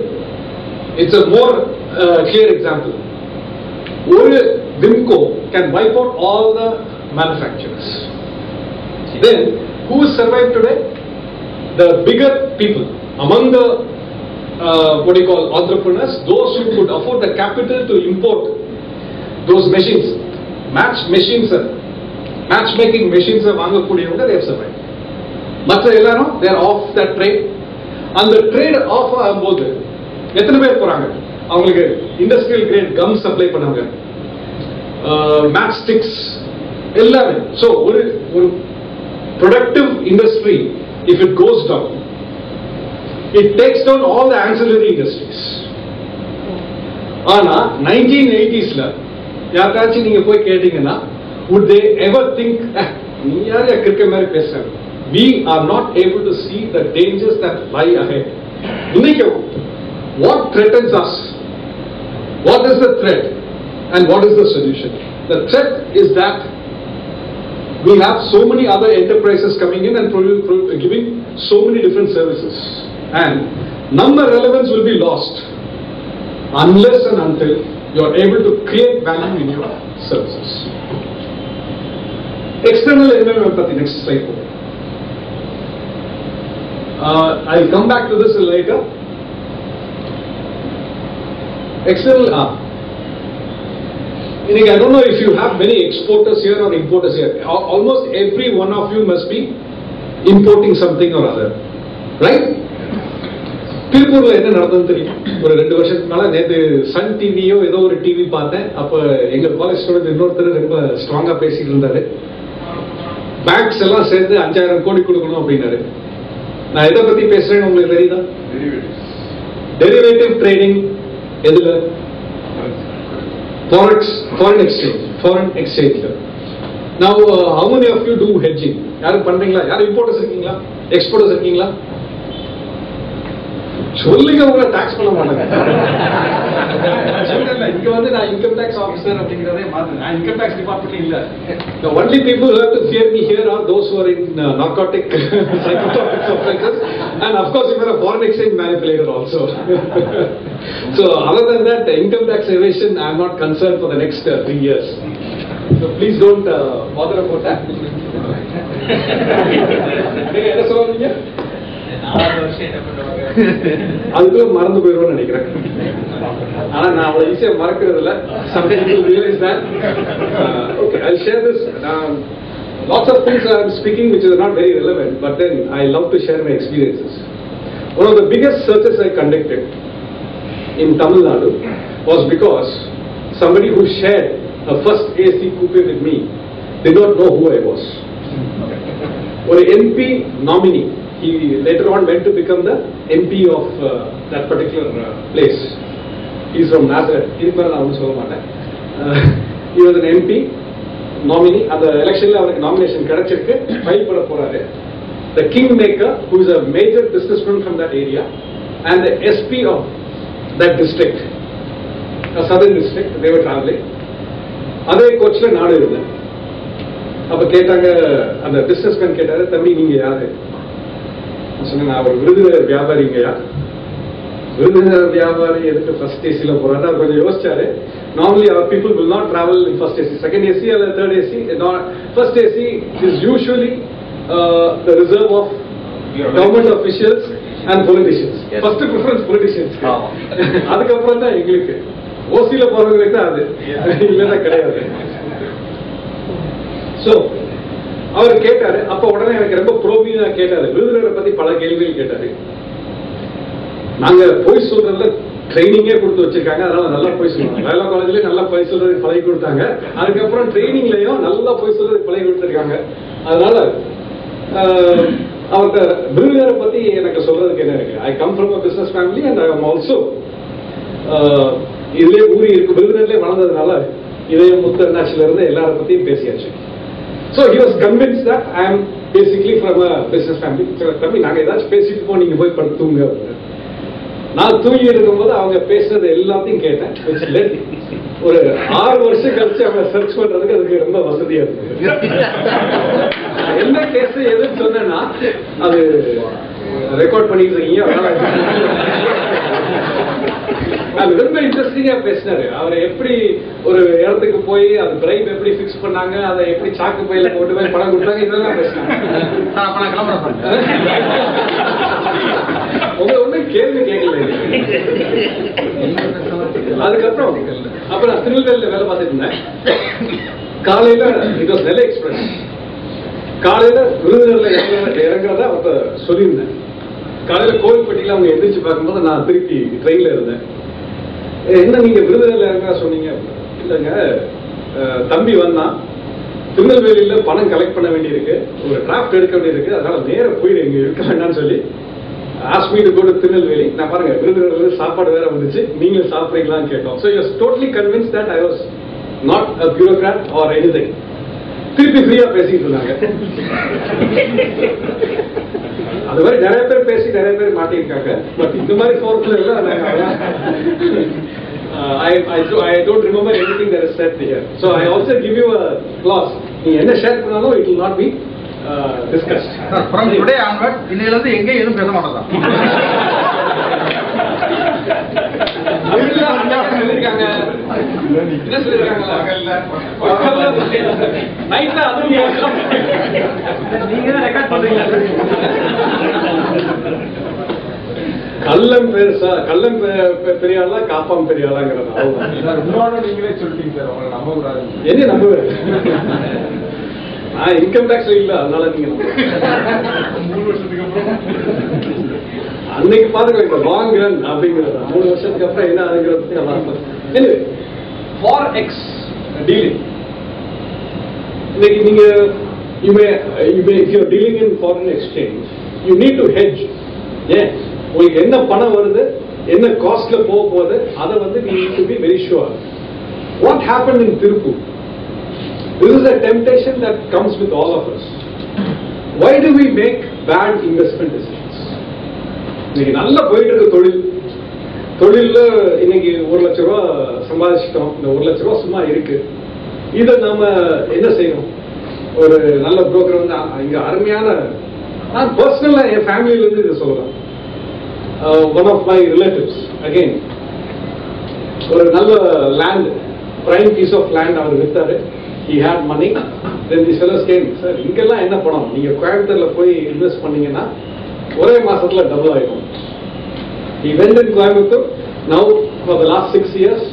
It's a more clear example. Wimco can wipe out all the manufacturers. Then, who survived today? The bigger people. Among the entrepreneurs, those who could afford the capital to import those machines, matchmaking machines they have survived. But they are off that trade. And the trade off ஆகும்போது எத்தனை பேர் போறாங்க? அவங்களுக்கு industrial great come supply பண்ணாங்க, match sticks எல்லாமே. So ஒரு productive industry, if it goes down, it takes down all the ancillary industries. ஆனா 1980s யாராச்சும் நீங்க போய் கேட்டீங்கன்னா would they ever think நீ யார் கிறுக்க மாதிரி பேசுற? We are not able to see the dangers that lie ahead. இன்னைக்கு what threatens us? What is the threat and what is the solution? The threat is that we have so many other enterprises coming in and giving so many different services, and number relevance will be lost unless and until you are able to create value in your services. External environment, next slide. I'll come back to this later. External, I don't know if you have many exporters here or importers here. Almost every one of you must be importing something or other, right? திருப்பூர்ல என்ன நடந்ததுன்னு தெரியும். ஒரு 2 வருஷத்துக்கு மேல நேற்று Sun டிவியோ ஏதோ ஒரு டிவி பார்த்தேன். அப்ப எங்க காலேஜ் ஸ்டூடெண்ட் இன்னொருத்தர் ரொம்ப ஸ்ட்ராங்கா பேசிட்டு இருந்தாரு. பேங்க்ஸ் எல்லாம் சேர்ந்து 5000 கோடி கொடுக்கணும் அப்படின்னாரு. நான் எதை பத்தி பேசுறேன்னு உங்களுக்கு தெரியுதா? Derivative trading. எதுல? foreign exchange. Now, how many of you do hedging? யாரும் பண்றீங்களா? யாரும் importers இருக்கீங்களா? Exporters இருக்கீங்களா? சொல்லுங்க, உங்களை டாக்ஸ் பண்ண மாட்டாங்க. இங்க வந்து நான் இன்கம் டாக்ஸ் ஆபீசர் அப்படிங்கறதே மாத்து. நான் இன்கம் டாக்ஸ் டிபார்ட்மெண்ட்ல இல்ல. The only people who have to fear me here are those who are in narcotic psychotropic substances, and of course you are a foreign exchange manipulator also. So other than that, income tax evasion, I am not concerned for the next 3 years. So please don't bother about that. நீங்க என்ன சொல்றீங்க? அதுக்குள்ள மறந்து போயிடுவோம்னு நினைக்கிறேன். ஆனா நான் அவ்வளவு ஈஸியா மறக்கிறது இல்ல. Some people realize that. Okay, I'll share this. Lots of things I am speaking which are not very relevant, but then I love to share my experiences. One of the biggest searches I conducted in Tamil Nadu was because somebody who shared a first AC coupe with me did not know who I was. Or MP nominee. He later on went to become the MP of that particular place. He is from Nazareth. He was an MP nominee. At the election, nomination kadachirukku file பண்ண போறாரு. The kingmaker, who is a major businessman from that area, and the SP of that district, a southern district, they were traveling. அதே கோச்ல நாடு இருந்தேன். அப்ப கேட்டாங்க, அந்த businessman கேட்டாரு, தம்பி நீங்க யாரு? சொன்னேன், நான் ஒரு விருதுநகர் வியாபாரிங்கயா. விருதுநகர் வியாபாரி எதுக்கு ஃபர்ஸ்ட் ஏசில போறாரு? அவர் கொஞ்சம் யோசிச்சாரு. Normally our people will not travel in first AC, second AC or third AC. First AC is usually the reserve of government officials and politicians. Yes. First preference politicians. அதுக்கப்புறம் தான் எங்களுக்கு ஓசில போறவங்களுக்கு தான் அது இல்லைன்னா கிடையாது. ஸோ அவர் கேட்டாரு. அப்ப உடனே எனக்கு ரொம்ப ப்ரோபீனா கேட்டாரு. விருதுநகரை பத்தி பல கேள்விகள் கேட்டாரு. நாங்க போய் சொல்றதுல ட்ரைனிங்கே கொடுத்து வச்சிருக்காங்க, அதனால நல்லா போய் சொல்லுவாங்க. வேலை காலேஜ்லயே நல்லா போய் சொல்றது பழகி கொடுத்தாங்க. அதுக்கப்புறம் ட்ரைனிங்லயும் நல்லா போய் சொல்றது பழகி கொடுத்துருக்காங்க. அதனால அவர்கிட்ட விருதுநகரை பத்தி எனக்கு சொல்றதுக்கு என்ன இருக்கு? I come from a business family and I am also இதுலயே ஊறி இருக்கு, விருதுநகர்லயே வளர்ந்ததுனால இதயம் முத்து அண்ணாச்சில இருந்து எல்லார பத்தியும் பேசியாச்சு. So he was convinced that I am basically from a business family. So தம்பி நாங்க ஏதாச்சும் பேசிட்டு போ, நீங்க போய் படுத்துங்க. நான் தூங்கி இருக்கும்போது அவங்க பேசுறது எல்லாத்தையும் கேட்டேன். ஒரு 6 வருஷம் கழிச்சு அவங்க சர்ச் பண்றதுக்கு அதுக்கு ரொம்ப வசதியா இருக்கு. என்ன கேஸ் எதுன்னு சொன்னா அது ரெக்கார்ட் பண்ணிட்டு இருக்கீங்க. அது ரொம்ப இன்ட்ரெஸ்டிங்கா பேசினாரு. அவர் எப்படி ஒரு இடத்துக்கு போய் அது பிரைப் எப்படி பிக்ஸ் பண்ணாங்க, அதை எப்படி சாக்கு பையில கொண்டு போய் பணம் கொடுத்தாங்க, இதெல்லாம் பேசினாங்க. உங்க ஒன்னும் கேள்வி கேட்கல. அதுக்கப்புறம் நான் திருநெல்வேலியில வேலை பார்த்துட்டு இருந்தேன். காலையில இது நெல்லை எக்ஸ்பிரஸ் காலையில விருதுநகர்ல இறங்குறதா அவர்கிட்ட சொல்லியிருந்தேன். காலையில கோவில்பட்டியில அவங்க எந்திரிச்சு பார்க்கும்போது நான் திருப்பி ட்ரெயின்ல இருந்தேன். என்ன நீங்க விருதுநகர்ல இறங்குறா சொன்னீங்க? இல்லைங்க, தம்பி வந்தா திருநெல்வேலியில பணம் கலெக்ட் பண்ண வேண்டியிருக்கு, ஒரு டிராஃப்ட் எடுக்க வேண்டியிருக்கு, அதனால நேரம் போயிடு இங்க இருக்க வேண்டாம்னு சொல்லி asked me to go to Tirunelveli. நான் பாருங்க விருதுநகர்ல சாப்பாடு வேற வந்துச்சு, நீங்களும் சாப்பிடுறீங்களான்னு கேட்டோம். So he was totally convinced that I was not a bureaucrat or anything. திருப்பி ஃப்ரீயா பேசிட்டு இருந்தாங்க. அது மாதிரி நிறைய பேர் பேசி நிறைய பேர் மாட்டிருக்காங்க. பட் இந்த மாதிரி ஃபோர்ஸ்ல எல்லாம் I don't remember anything that is said here. So I also give you a clause. நீ என்ன ஷேர் பண்ணாலும் it will not be discussed. From today onward, இன்னையில இருந்து எங்க எதுவும் பேச மாட்டோம். என்ன சொல்லிருக்காங்க? நைட்ல அதுவும் நீங்க தான் ரெக்கார்ட் பண்றீங்க. கள்ளம் பெருசா, கள்ளம் பெரியாளா, காப்பாம் பெரியாளாங்கிறது நீங்களே சொல்லிட்டீங்க சார். அவங்களை நம்ப கூடாது. என்ன நம்புவேன்? நான் இன்கம் டாக்ஸ்ல இல்ல, அதனால நீங்க 3 வருஷத்துக்கு அப்புறம் அன்னைக்கு பாருங்க லாங் ரன் அப்படிங்கிறது 3 வருஷத்துக்கு அப்புறம் என்ன ஆகுங்கிறது. ஃபாரெக்ஸ் டீலிங் இன்னைக்கு நீங்க if you are dealing in foreign exchange, you need to hedge. ஏன் உங்களுக்கு என்ன பணம் வருது, என்ன காஸ்ட்ல போக போகுது, அதை வந்து we need to be very sure. What happened in Tirupur? This is a temptation that comes with all of us. Why do we make bad investment decisions? இன்னைக்கு நல்லா போயிட்டு இருக்கு தொழில்ல இன்னைக்கு 1 லட்சம் ரூபாய் சம்பாதிச்சிட்டோம். இந்த 1 லட்சம் ரூபாய் சும்மா இருக்கு. இதை நாம என்ன செய்யணும்? ஒரு நல்ல புரோக்கர் வந்து இங்க அருமையான, நான் பர்சனலா என் ஃபேமிலியில இருந்து இதை சொல்றேன். One of my relatives again ஒரு நல்ல land, prime piece of land அவர் வித்தாரு. He had money. Then the sellers came, sir, இங்கெல்லாம் என்ன பணம், நீங்க கோயம்புத்தூர்ல போய் இன்வெஸ்ட் பண்ணீங்கன்னா ஒரே மாசத்துல டபுள் ஆயிடும். He went in Coimbatore. Now for the last 6 years,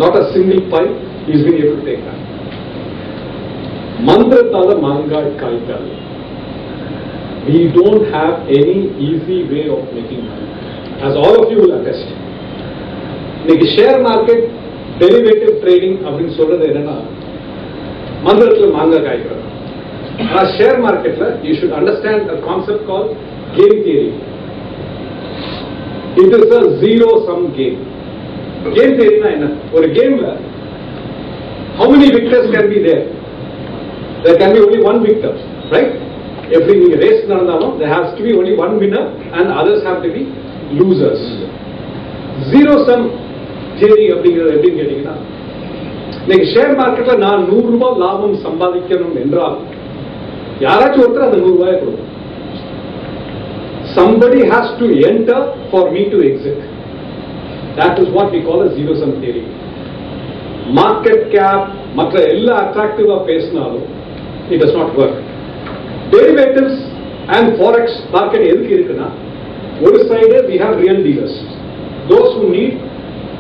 not a single pipe he's been able to take that. Mantrataala mangai kaikal. We don't have any easy way of making money, as all of you will attest. இன்னைக்கு share market derivative trading அப்படின்னு சொல்றது என்னன்னா மந்திரத்துல மாங்காய் காய்க்கிறது. ஆனா share மார்க்கெட்ல you should understand a concept called game theory. It is a zero sum game. Game theory na enna? ஒரு கேம்ல how many victors can be there? There can be only one victor, right? Every race நடந்தாலும் there has to be only one winner and others have to be losers. Zero sum theory அப்படிங்கிறது எப்படின்னு கேட்டீங்கன்னா, இன்னைக்கு share மார்க்கெட்ல நான் 100 ரூபாய் லாபம் சம்பாதிக்கணும் என்றால் யாராச்சும் ஒருத்தர் அந்த 100 ரூபாயை கொடுக்கும். Somebody has to enter for me to exit. That is what we call a zero sum theory. Market cap மற்ற எல்லா அட்ராக்டிவா பேசினாலும் it does not work. Derivatives and forex market எதுக்கு இருக்குன்னா, ஒரு side we have real dealers, those who need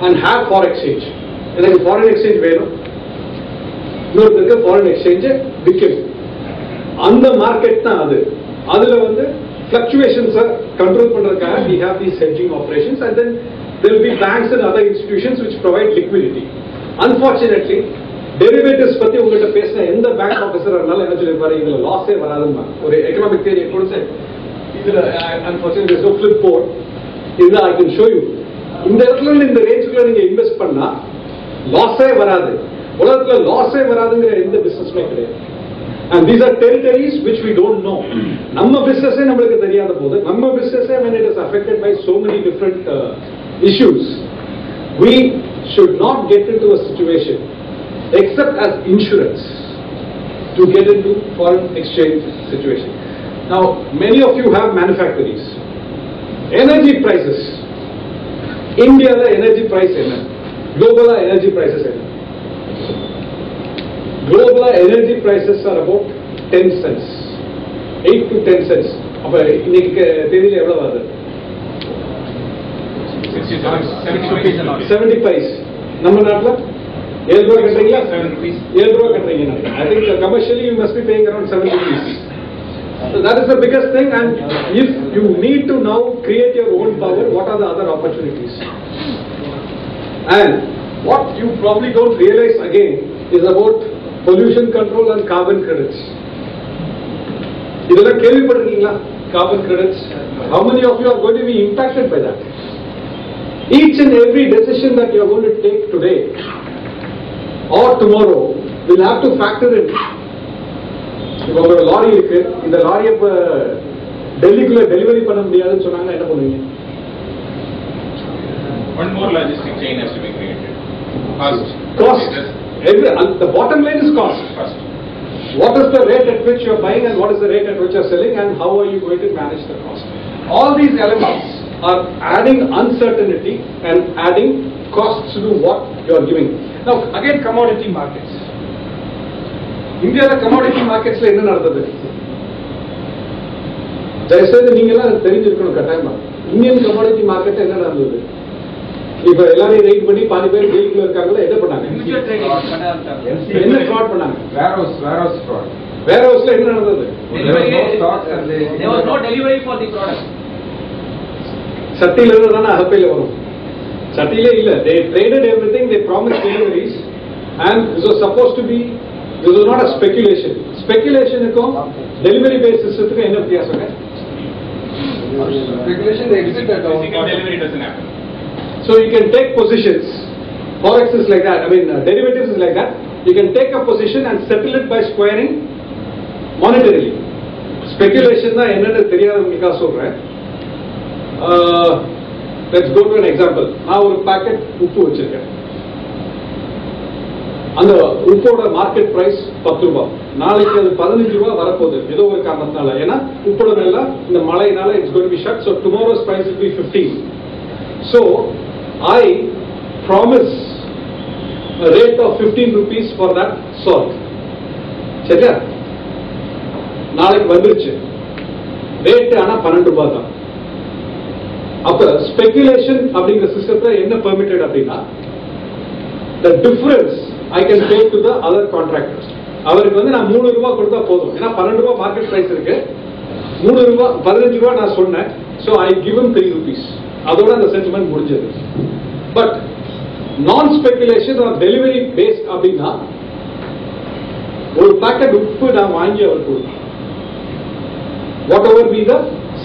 and have foreign exchange. எனக்கு foreign exchange வேணும், இன்னொருத்தருக்கு foreign exchange விற்கணும். அந்த மார்க்கெட் தான் அது. அதுல வந்து fluctuations கண்ட்ரோல் பண்றதுக்காக we have these hedging operations, and then there will be banks and other institutions which provide liquidity. Unfortunately, derivatives பத்தி உங்கள்கிட்ட பேசின எந்த பேங்க் ஆபீசர் இருந்தாலும் என்ன சொல்லிருப்பாரு, இதுல லாஸே வராதுன்னு. ஒரு எக்கனாமிக் தியரி கொடுத்து இதுல unfortunately there is no flipboard, இதுல I can show you. இந்த இடத்துல இருந்து இந்த ரேஞ்சுக்குள்ள நீங்க இன்வெஸ்ட் பண்ணா லாஸே வராது. உலகத்துல லாஸே வராதுங்கிற எந்த பிசினஸ்மே கிடையாது. And these are territories which we don't know. Namma business namalukku theriyada podu, namma business when it is affected by so many different issues, we should not get into a situation except as insurance to get into foreign exchange situation. Now many of you have manufactories. Energy prices, India la energy price enna, global energy prices enna. Global energy prices are about 10 cents, 8 to 10 cents. அப்ப இன்னைக்கு தேதியில எவ்வளவு வருது? 70 paise. நம்ம நாட்டுல 7 ரூபாய் கட்டுறீங்களா? 7 ரூபாய் கட்டுறீங்க. I think commercially you must be paying around 70 rupees. So that is the biggest thing, and if you need to now create your own power, what are the other opportunities? And what you probably don't realize again is about pollution control and carbon credits. இதெல்லாம் கேள்விப்பட்டிருக்கீங்களா? Carbon credits. How many of you are going to be impacted by that? Each and every decision that you are going to take today or tomorrow will have to factor in. இப்போ உங்களோட lorry இருக்கு, இந்த லாரியை இப்போ டெல்லிக்குள்ள delivery பண்ண முடியாதுன்னு சொன்னாங்கன்னா என்ன பண்ணுவீங்க? One more logistic chain has to be created. Cost. The bottom line is cost. First. What is the rate at which you are buying and what is the rate at which you are selling, and how are you going to manage the cost? All these elements are adding uncertainty and adding costs to what you are giving. Now again, commodity markets. India commodity markets la enna nadadhu? Jayaswant ningala therinjirukonu kattayama. Indian commodity market enna nadadhu? இப்ப எல்லாரையும் right பண்ணி பாதி பேர் ஜெயிலுக்குள்ள இருக்காங்கல்ல, என்ன பண்ணாங்க? என்ன ஃப்ராட் பண்ணாங்க? warehouse fraud. warehouse ல என்ன நடந்தது? There was no delivery for the product. சட்டில இருந்து தான அகப்பையில வரும். சட்டில இல்ல. They traded everything, they promised deliveries, and this was supposed to be, this was not a speculation. Speculationக்கும் delivery based systemத்துக்கு என்ன வித்தியாசங்க? Speculation, they exit at Delivery doesn't happen. So you can take positions. Forex is like that. I mean, derivatives is like that. You can take a position and settle it by squaring monetarily. Speculation na enna theriyadavunga solren. Let's go to an example. Na oru packet uppu vechirukken. அந்த உப்போட market price 10 ரூபாய். நாளைக்கு அது 15 ரூபாய் வரப்போகுது ஏதோ ஒரு காரணத்தால. ஏன்னா உப்போட விலை இந்த மழைனால it's going to be shut. So tomorrow's price will be 15. So I promise a rate of 15 rupees for that salt. சரியா? நாளைக்கு வந்துருச்சு. ரேட் ஆனா 12 ரூபாய் தான். அப்ப ஸ்பெகுலேஷன் அப்படிங்கிற சிஸ்டத்துல என்ன பெர்மிட்டட் அப்படின்னா, the difference I can pay to the other contractors. அவருக்கு வந்து நான் 3 ரூபாய் கொடுத்தா போதும். ஏன்னா 12 ரூபாய் மார்க்கெட் பிரைஸ் இருக்கு. 3 ரூபாய் 15 ரூபாய் நான் சொன்னேன். So I give him 3 rupees. அதோட அந்த செட்டில்மெண்ட் முடிஞ்சது. பட் நான் ஸ்பெகுலேஷன் ஆர் டெலிவரி பேஸ்ட் அப்படின்னா, ஒரு பாக்கெட் உப்பு நான் வாங்கி அவர் கொடுத்தேன். Whatever be the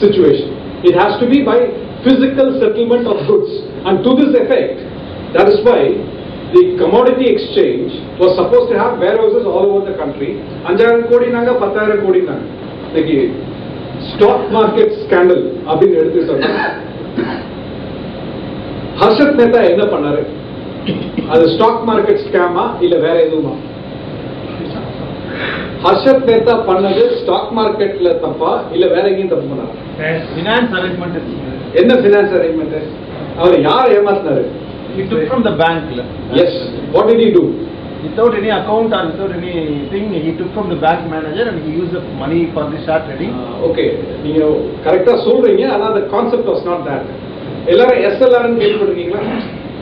situation, it has to be by physical settlement of goods, and to this effect, that is why the commodity exchange was supposed to have warehouses all over the country. 5000 கோடி நாங்க 10000 கோடி நாங்க. இன்னைக்கு stock market scandal அப்படின்னு எடுத்து சொன்னாங்க. ஹர்ஷத் மேத்தா என்ன பண்ணாரு? அது ஸ்டாக் மார்க்கெட் ஸ்கேமா இல்ல வேற எதுவுமா? ஹர்ஷத் மேத்தா பண்ணது ஸ்டாக் மார்க்கெட்ல தப்பா இல்ல வேற எங்கேயும் தப்பு பண்ணாரு? Finance arrangement. என்ன finance arrangement? அவர் யார் ஏமாத்தினாரு? He took from the bank. Yes. What did he do? Without any account or without anything, he took from the bank manager and he used the money for the short trading. Okay. நீங்க கரெக்டா சொல்றீங்க, ஆனா the concept was not that. எல்லாரும் SLR ன்னு கேள்விப்பட்டிருக்கீங்களா?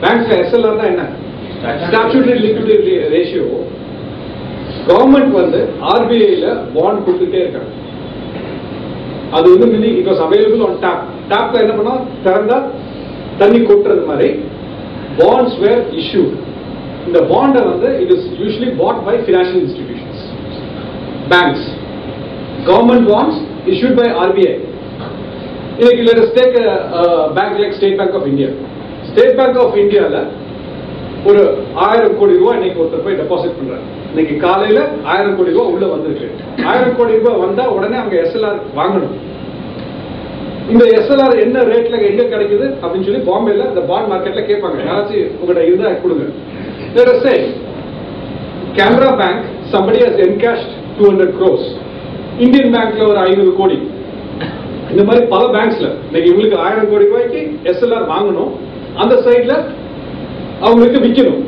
பேங்க்ல SLR தான் என்ன? Statutory liquidity ratio. கவர்மெண்ட் வந்து RBI ல பாண்ட் கொடுத்துட்டே இருக்காங்க. அது வந்து mini it was available on top. டாப்ல என்ன பண்ணா, திறந்தா தண்ணி கொட்டுறது மாதிரி பாண்ட்ஸ் வேர் இஷ்யூட். இந்த பாண்டை வந்து it is usually bought by financial institutions, banks. Government bonds issued by RBI. இன்னைக்கு let us take a bank like State Bank of India. State Bank of Indiaல ஒரு 1000 கோடி ரூபாய் இன்னைக்கு ஒருத்தர் போய் டெபாசிட் பண்றாரு. இன்னைக்கு காலையில 1000 கோடி ரூபாய் உள்ள வந்திருக்கு. 1000 கோடி ரூபாய் வந்தா உடனே அவங்க எஸ்எல்ஆர் வாங்கணும். இந்த எஸ்எல்ஆர் என்ன ரேட்ல எங்க கிடைக்குது அப்படின்னு சொல்லி பாம்பேல இந்த பாண்ட் மார்க்கெட்ல கேட்பாங்க. யாராச்சும் உங்கள்கிட்ட இருந்தா கொடுங்க. Let us say Canara Bank somebody has encashed 200 crores. Indian Bankல ஒரு 500 கோடி. இந்த மாதிரி பல பேங்க்ஸ்ல இன்னைக்கு இவங்களுக்கு 1000 கோடி ரூபாய்க்கு எஸ்எல்ஆர் வாங்கணும். அந்த சைட்ல அவங்களுக்கு விற்கணும்.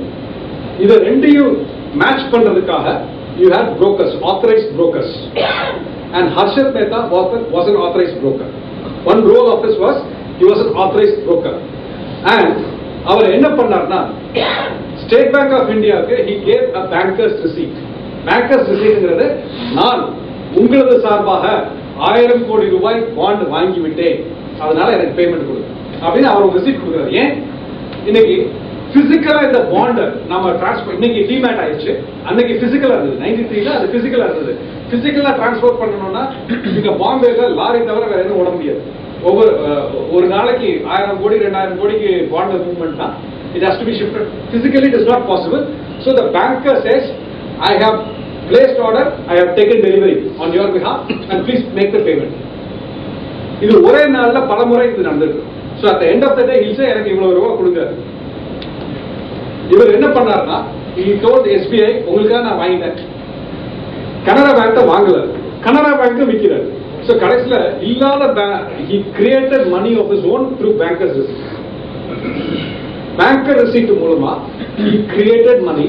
இத ரெண்டையும் மேட்ச் பண்றதுக்காக you had brokers, authorized brokers, and Harshad Mehta was an authorized broker. One role of his was he was an authorized broker. And அவர் என்ன பண்ணார்னா ஸ்டேட் பேங்க் ஆஃப் இந்தியாவுக்கு he gave a banker's receipt. Banker's receiptங்கிறது நான் உங்களது சார்பாக 1000 கோடி ரூபாய் bond வாங்கி விட்டேன், அதனால எனக்கு பேமெண்ட் கொடுங்க அப்படின்னு அவர் ரிசீட் கொடுக்குறாரு. ஏன் இன்னைக்கு பிசிக்கலா இந்த பாண்ட் நம்ம டிரான்ஸ்பர் இன்னைக்கு டிமேட் ஆயிடுச்சு. அன்னைக்கு பிசிக்கலா இருந்தது 93ல அது பிசிக்கலா இருந்தது. பிசிக்கலா டிரான்ஸ்பர் பண்ணணும்னா இங்க பாம்பேல லாரி தவிர வேற எதுவும் ஓட முடியாது. ஒரு நாளைக்கு 1000 கோடி 2000 கோடிக்கு bond மூவ்மெண்ட்னா it has to be shifted. Physically it is not possible. So the banker says, I have placed order, I have taken delivery on your behalf and please make the payment. இது ஒரே நாள்ல பல முறை இது நடந்துருக்கு. So at the end of the day he'll say எனக்கு இவ்வளவு ரூபாய் கொடுங்க. இவர் என்ன பண்ணாருன்னா he told SBI உங்களுக்காக நான் வாங்கிட்டேன். கனரா பேங்க் வாங்கல, கனரா பேங்க் விக்கிறார். So கடைசில இல்லாத he created money of his own through bankers receipt. Banker receipt மூலமா he created money.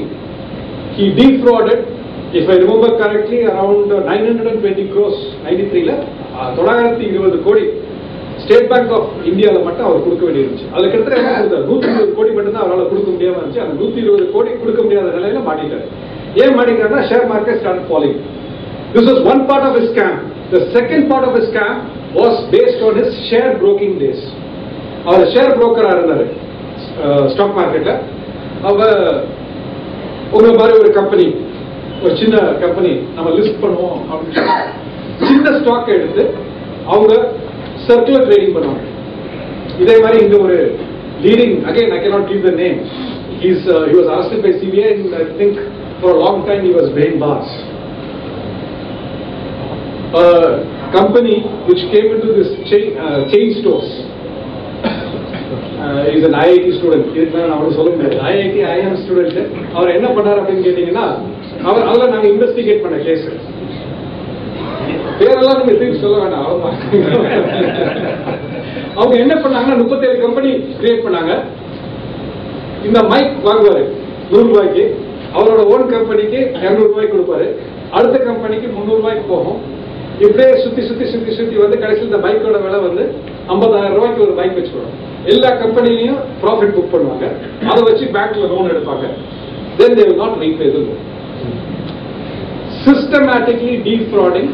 He defrauded, if I remember correctly, around 920 crores 93ல 920 கோடி ஸ்டேட் பேங்க் ஆஃப் இந்தியால மட்டும் அவர் கொடுக்க வேண்டியிருந்துச்சு. அதுல கிட்டத்தட்ட என்ன கொடுத்தாரு 120 கோடி மட்டும் தான் அவரால் கொடுக்க முடியாம இருந்துச்சு. அந்த 120 கோடி கொடுக்க முடியாத நிலையில மாட்டிட்டாரு. ஏன் மாட்டிட்டாருன்னா share market start falling. This was one part of his scam. The second part of his scam was based on his share broking days. Our share புரோக்கரா இருந்தாரு ஸ்டாக் மார்க்கெட்ல. அவர் உங்களை மாதிரி ஒரு கம்பெனி, ஒரு சின்ன கம்பெனி நம்ம லிஸ்ட் பண்ணுவோம் அப்படின்னு சின்ன ஸ்டாக் எடுத்து அவங்க சர்க்குலர் ட்ரேடிங் பண்ணுவாங்க. இதே மாதிரி இங்க ஒரு leading, again I cannot give the name, he was arrested by CBI and I think for a long time he was behind bars. A company which came into this chain stores, is an IIT student. இதுக்கு நான் அவரு சொல்ல முடியாது. IIT IIM student. அவர் என்ன பண்ணார் அப்படின்னு கேட்டீங்கன்னா அவர் அதில் நாங்கள் இன்வெஸ்டிகேட் பண்ண கேஸ். பேரெல்லாம் நீங்க திருப்பி சொல்ல வேண்டாம். அவங்க என்ன பண்ணாங்கன்னா 37 கம்பெனி கிரியேட் பண்ணாங்க. இந்த மைக் வாங்குவாரு 100 ரூபாய்க்கு, அவரோட ஓன் கம்பெனிக்கு 200 ரூபாய்க்கு கொடுப்பாரு, அடுத்த கம்பெனிக்கு 300 ரூபாய்க்கு போகும். இப்படியே சுத்தி சுத்தி சுத்தி சுத்தி வந்து கடைசியில் இந்த பைக்கோட விலை வந்து 50,000 ரூபாய்க்கு ஒரு பைக் வச்சுக்கணும். எல்லா கம்பெனிலையும் ப்ராஃபிட் புக் பண்ணுவாங்க. அதை வச்சு பேங்க்ல லோன் எடுப்பாங்க. Then they will not repay the loan. Systematically defrauding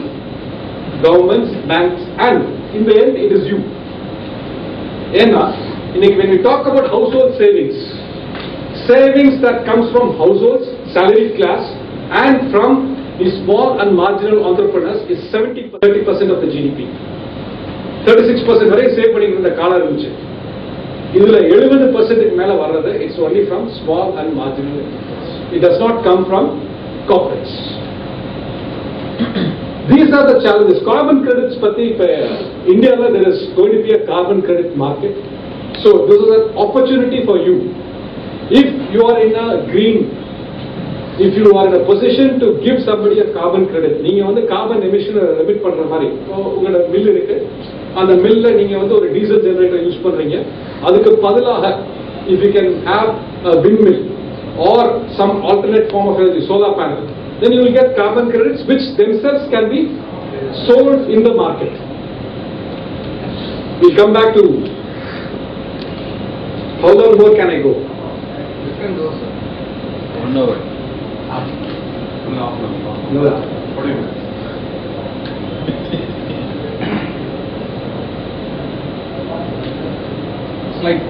governments, banks, and in the end it is you. ஏன்னா இன்னைக்கு when we talk about household savings that comes from households, salaried class, and from the small and marginal entrepreneurs is 30% of the GDP. 36% வரை save பண்ணிட்டு இருந்த காலம் இருந்துச்சு. இதுல 70% மேல வர்றது it's only from small and marginal enterprises. It does not come from corporates. These are the challenges. Carbon credits பத்தி இப்ப இந்தியால there is going to be a carbon credit market. So this is an opportunity for you. If you are in a green, if you are in a position to give somebody a carbon credit, நீங்க வந்து carbon emission remit பண்ற மாதிரி உங்களோட mill இருக்கு, அந்த மில்ல நீங்க வந்து ஒரு டீசல் ஜெனரேட்டர் யூஸ் பண்றீங்க, அதுக்கு பதிலாக if you can have a windmill or some alternate form of energy, solar panel, then you will get carbon credits which themselves can be sold in the market. We'll come back to how long more can I go? You can go, sir. 1 hour. No. 40 minutes. Slide.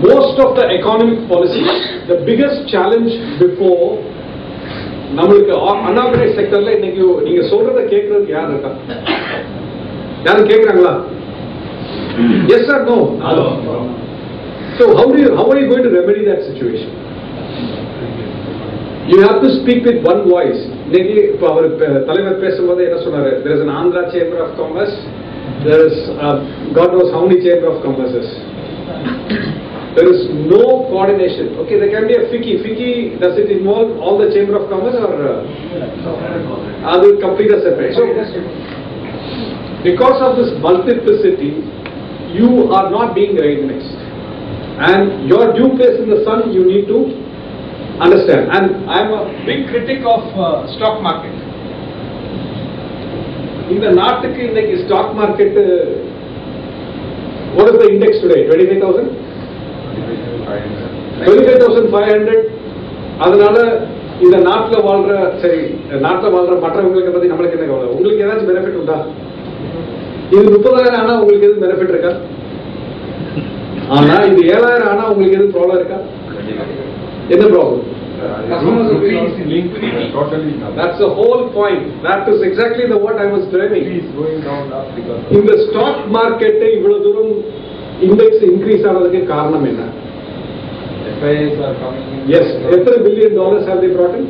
Most of the economic policies, the biggest challenge before நம்மளுக்கு unorganised செக்டர்ல இன்னைக்கு நீங்க சொல்றத கேட்கறதுக்கு யார் இருக்கா? யாரும் கேட்கறாங்களா? Yes or no? So how are you going to remedy that situation? You have to speak with one voice. இன்னைக்கு இப்போ அவர் தலைவர் பேசும்போது என்ன சொன்னாரு? There is an Andhra Chamber of Commerce. There is God knows how many Chamber of Commerces. There is no coordination. Okay, there can be a FICCI. FICCI, does it involve all the Chamber of Commerce or are they completely separate? So, because of this multiplicity, you are not being recognized. And your due place in the sun, you need to understand. And I am a big critic of stock market. In the நாட்டுக்கு இன்னைக்கு stock market, what is the index today? 25,000? 25,500. அதனால இந்த நாட்டில் வாழ்ற மற்றவங்களுக்கு பத்தி நம்மளுக்கு என்ன கவலை? உங்களுக்கு ஏதாச்சும் பெனிஃபிட் உண்டா? இது 30,000 ஆனா உங்களுக்கு எதுவும் பெனிஃபிட் இருக்கா? ஆனா இது 7,000 ஆனா உங்களுக்கு எதுவும் ப்ராப்ளம் இருக்கா? என்ன problem? That's the whole point. That is exactly the what I was driving. In the stock market இவ்வளவு தூரம் இண்டெக்ஸ் இன்க்ரீஸ் ஆனதுக்கு காரணம் என்ன? FIIs are coming in. Yes, எத்தனை $1 billion have they brought in?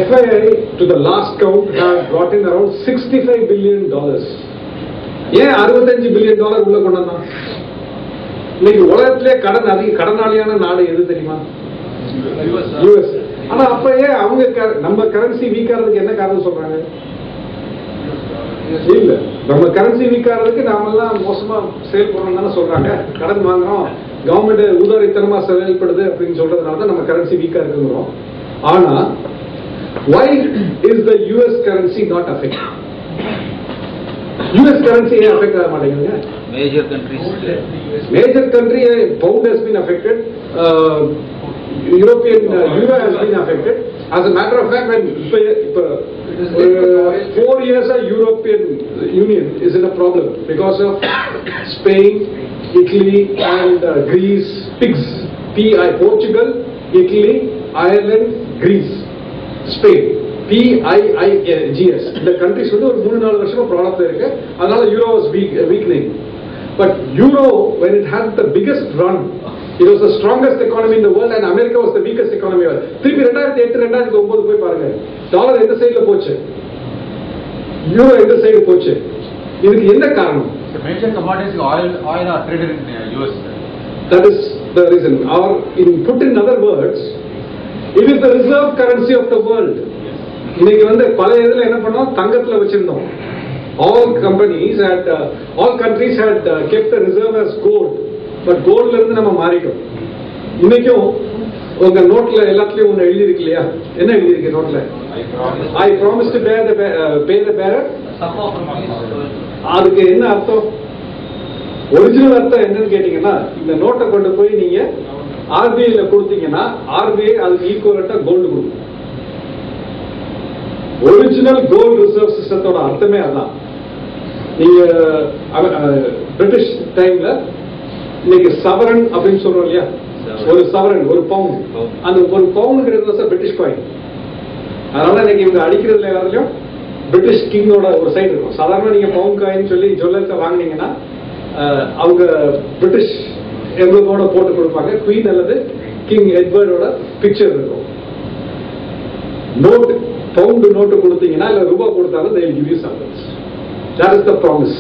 FII to the last count have brought in around $65 billion. ஏன் $65 billion உள்ள கொண்டு வந்தான்? இன்னைக்கு உலகத்திலே கடனாளியான நாடு எது தெரியுமா? US. ஆனா அப்ப ஏன் அவங்க நம்ம கரன்சி வீக் ஆகிறதுக்கு என்ன காரணம் சொல்றாங்க? இல்ல, நம்ம கரன்சி வீக் ஆகிறதுக்கு நாமெல்லாம் மோசமா செயல்படுறோம் தானே சொல்றாங்க. கடன் வாங்குறோம், கவர்மெண்ட் உதாரித்தனமா செயல்படுது அப்படின்னு சொல்றதுனால தான் நம்ம கரன்சி வீக்கா இருக்குங்கிறோம். ஆனா why is the US currency not affected? US currency ஏன் affect ஆக மாட்டேங்குதுங்க? Major countries. Major country, pound has been affected. European euro has been affected. As a matter of fact, when 4 years European Union is in a problem because of Spain, Italy and Greece, PIGS, Portugal, Italy, Ireland, Greece, Spain, PIIGS. இந்த countries வந்து ஒரு 3-4 வருஷமா ப்ராப்ளம்ல இருக்கு. அதனால euro was weakening. But euro, when it had the biggest run, it was the strongest economy in the world and America was the weakest economy. திருப்பி 2008-2009 போய் பாருங்க, dollar எந்த சைடுல போச்சு, யூரோ எந்த சைடு போச்சு. இதுக்கு என்ன காரணம்? Major commodities oil are traded in US. That is the reason. Or put in other words, it is the reserve currency of the world. இன்னைக்கு வந்து பல இதுல என்ன பண்ணோம், தங்கத்துல வச்சிருந்தோம். All countries had kept the reserve as gold. But கோல்ட்ல இருந்து நம்ம மாறிட்டோம். இன்னைக்கும் உங்க நோட்ல எல்லாத்துலயும் ஒண்ணு எழுதி இருக்கு இல்லையா? என்ன எழுதி இருக்கு நோட்ல? I promise to pay the bearer. அதுக்கு என்ன அர்த்தம்? ஒரிஜினல் அர்த்தம் என்னன்னு கேட்டீங்கன்னா, இந்த நோட்டை கொண்டு போய் நீங்க ஆர்பிஐல கொடுத்தீங்கன்னா ஆர்பிஐ அதுக்கு ஈக்குவலண்டா கோல்டு கொடுக்கும். ஒரிஜினல் கோல்டு ரிசர்வ் சிஸ்டத்தோட அர்த்தமே அதான். நீங்க பிரிட்டிஷ் டைம்ல இன்னைக்கு சவரன் அப்படின்னு சொல்றோம் இல்லையா? ஒரு சவரன், ஒரு பவுண்ட், அந்த ஒரு பவுண்ட்ங்கிறது பிரிட்டிஷ் காயின். அதனால இன்னைக்கு இவங்க அடிக்கிறதுல எல்லாத்துலயும் பிரிட்டிஷ் கிங்கோட ஒரு சைடு இருக்கும். சாதாரண நீங்க பவுண்ட் காயின் சொல்லி ஜுவல்லர்ஸை வாங்கினீங்கன்னா அவங்க பிரிட்டிஷ் எவ்வளோட போட்டு கொடுப்பாங்க. குவீன் அல்லது கிங் எட்வர்டோட பிக்சர் இருக்கும். நோட், பவுண்ட் நோட்டு கொடுத்தீங்கன்னா இல்ல ரூபாய் கொடுத்தாலும் they will give you something. That is the promise.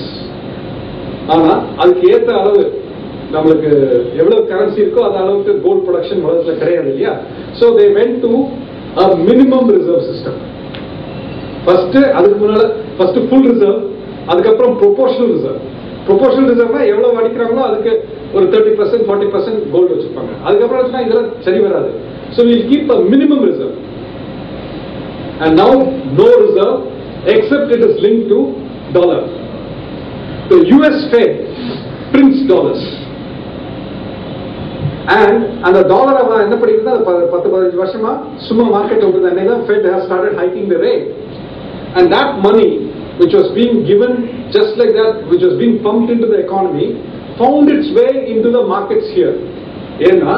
ஆனா அதுக்கு ஏற்ற அளவு நம்மளுக்கு எவ்வளவு கரன்சி இருக்கோ அந்த அளவுக்கு கோல்ட் ப்ரொடக்ஷன் உலகத்துல கிடையாது இல்லையா? So they went to a minimum reserve system. First அதுக்கு முன்னால full reserve, அதுக்கப்புறம் proportional reserve. Proportional reserve எவ்வளவு அடிக்கிறாங்களோ அதுக்கு ஒரு 30% 40% கோல்ட் வச்சிருப்பாங்க. அதுக்கப்புறம் இதெல்லாம் சரி வராது. So we'll keep a minimum reserve. And now no reserve except it is linked to dollar. The US Fed prints dollars. And the dollar என்ன பண்ணிருந்தா 10-15 வருஷமா சும்மா மார்க்கெட் ஓடுது. அன்னைக்கு Fed has started hiking the rate. And that money which was being given just like that, which was being pumped into the economy, found its way into the markets here. ஏன்னா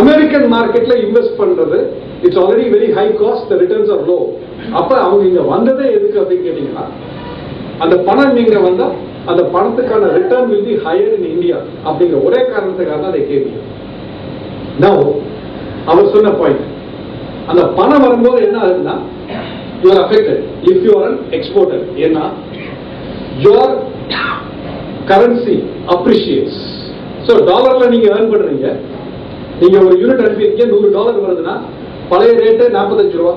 American மார்க்கெட்ல invest பண்றது it's already very high cost, the returns are low. அப்ப அவங்க இங்க வந்ததே எதுக்கு அப்படின்னு கேட்டீங்கன்னா, அந்த பணம் நீங்க வந்தா அந்த பணத்துக்கான return will be higher in India அப்படிங்கிற ஒரே காரணத்துக்காக தான் அதை கேட்பீங்க. Now அவர் சொன்ன பாயிண்ட், அந்த பணம் வரும்போது என்ன ஆகுதுன்னா, you are affected if you are an exporter. ஏன்னா your currency appreciates. So டாலர்ல நீங்க earn பண்றீங்க, நீங்க ஒரு யூனிட் அனுப்பியிருக்கீங்க, $100 வருதுன்னா பழைய ரேட்டு 45 ரூபா.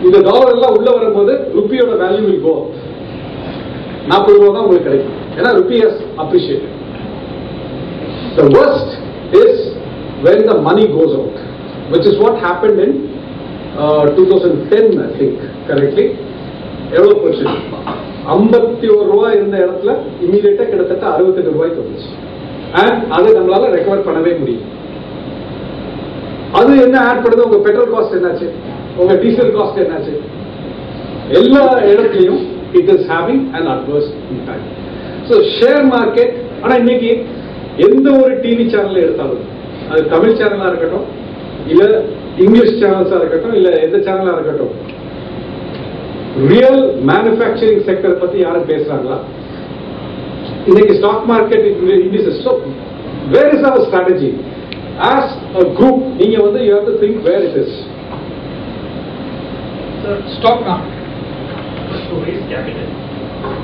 இந்த டாலர் எல்லாம் உள்ள வரும்போது ருப்பியோட வேல்யூ will go up. 40 ரூபா தான் உங்களுக்கு கிடைக்கும், ஏன்னா rupee has appreciated. The worst is when the money goes out, which is what happened in 2010, I think, correctly. எவ்வளவு போச்சு? 51 ரூபா இருந்த இடத்துல இமீடியட்டா கிட்டத்தட்ட 68 ரூபாய்க்கு வந்துச்சு. அண்ட் அதை நம்மளால ரெக்கவர் பண்ணவே முடியும். அது என்ன ஆட் பண்ணுது? உங்க பெட்ரோல் காஸ்ட் என்னாச்சு, உங்க டீசல் காஸ்ட் என்னாச்சு, எல்லா இடத்துலையும் it is having an adverse impact. So share market, ஆனா இன்னைக்கு எந்த ஒரு டிவி சேனல் எடுத்தாலும், அது தமிழ் சேனலா இருக்கட்டும் இல்ல இங்கிலீஷ் சேனல்ஸா இருக்கட்டும் இல்ல எந்த சேனலா இருக்கட்டும், ரியல் மேனுஃபேக்சரிங் செக்டர் பத்தி யாரும் பேசுறாங்களா? இன்னைக்கு stock market indices. So where is our strategy as a group? நீங்க வந்து you have to think where it is. Sir, stock market to raise capital.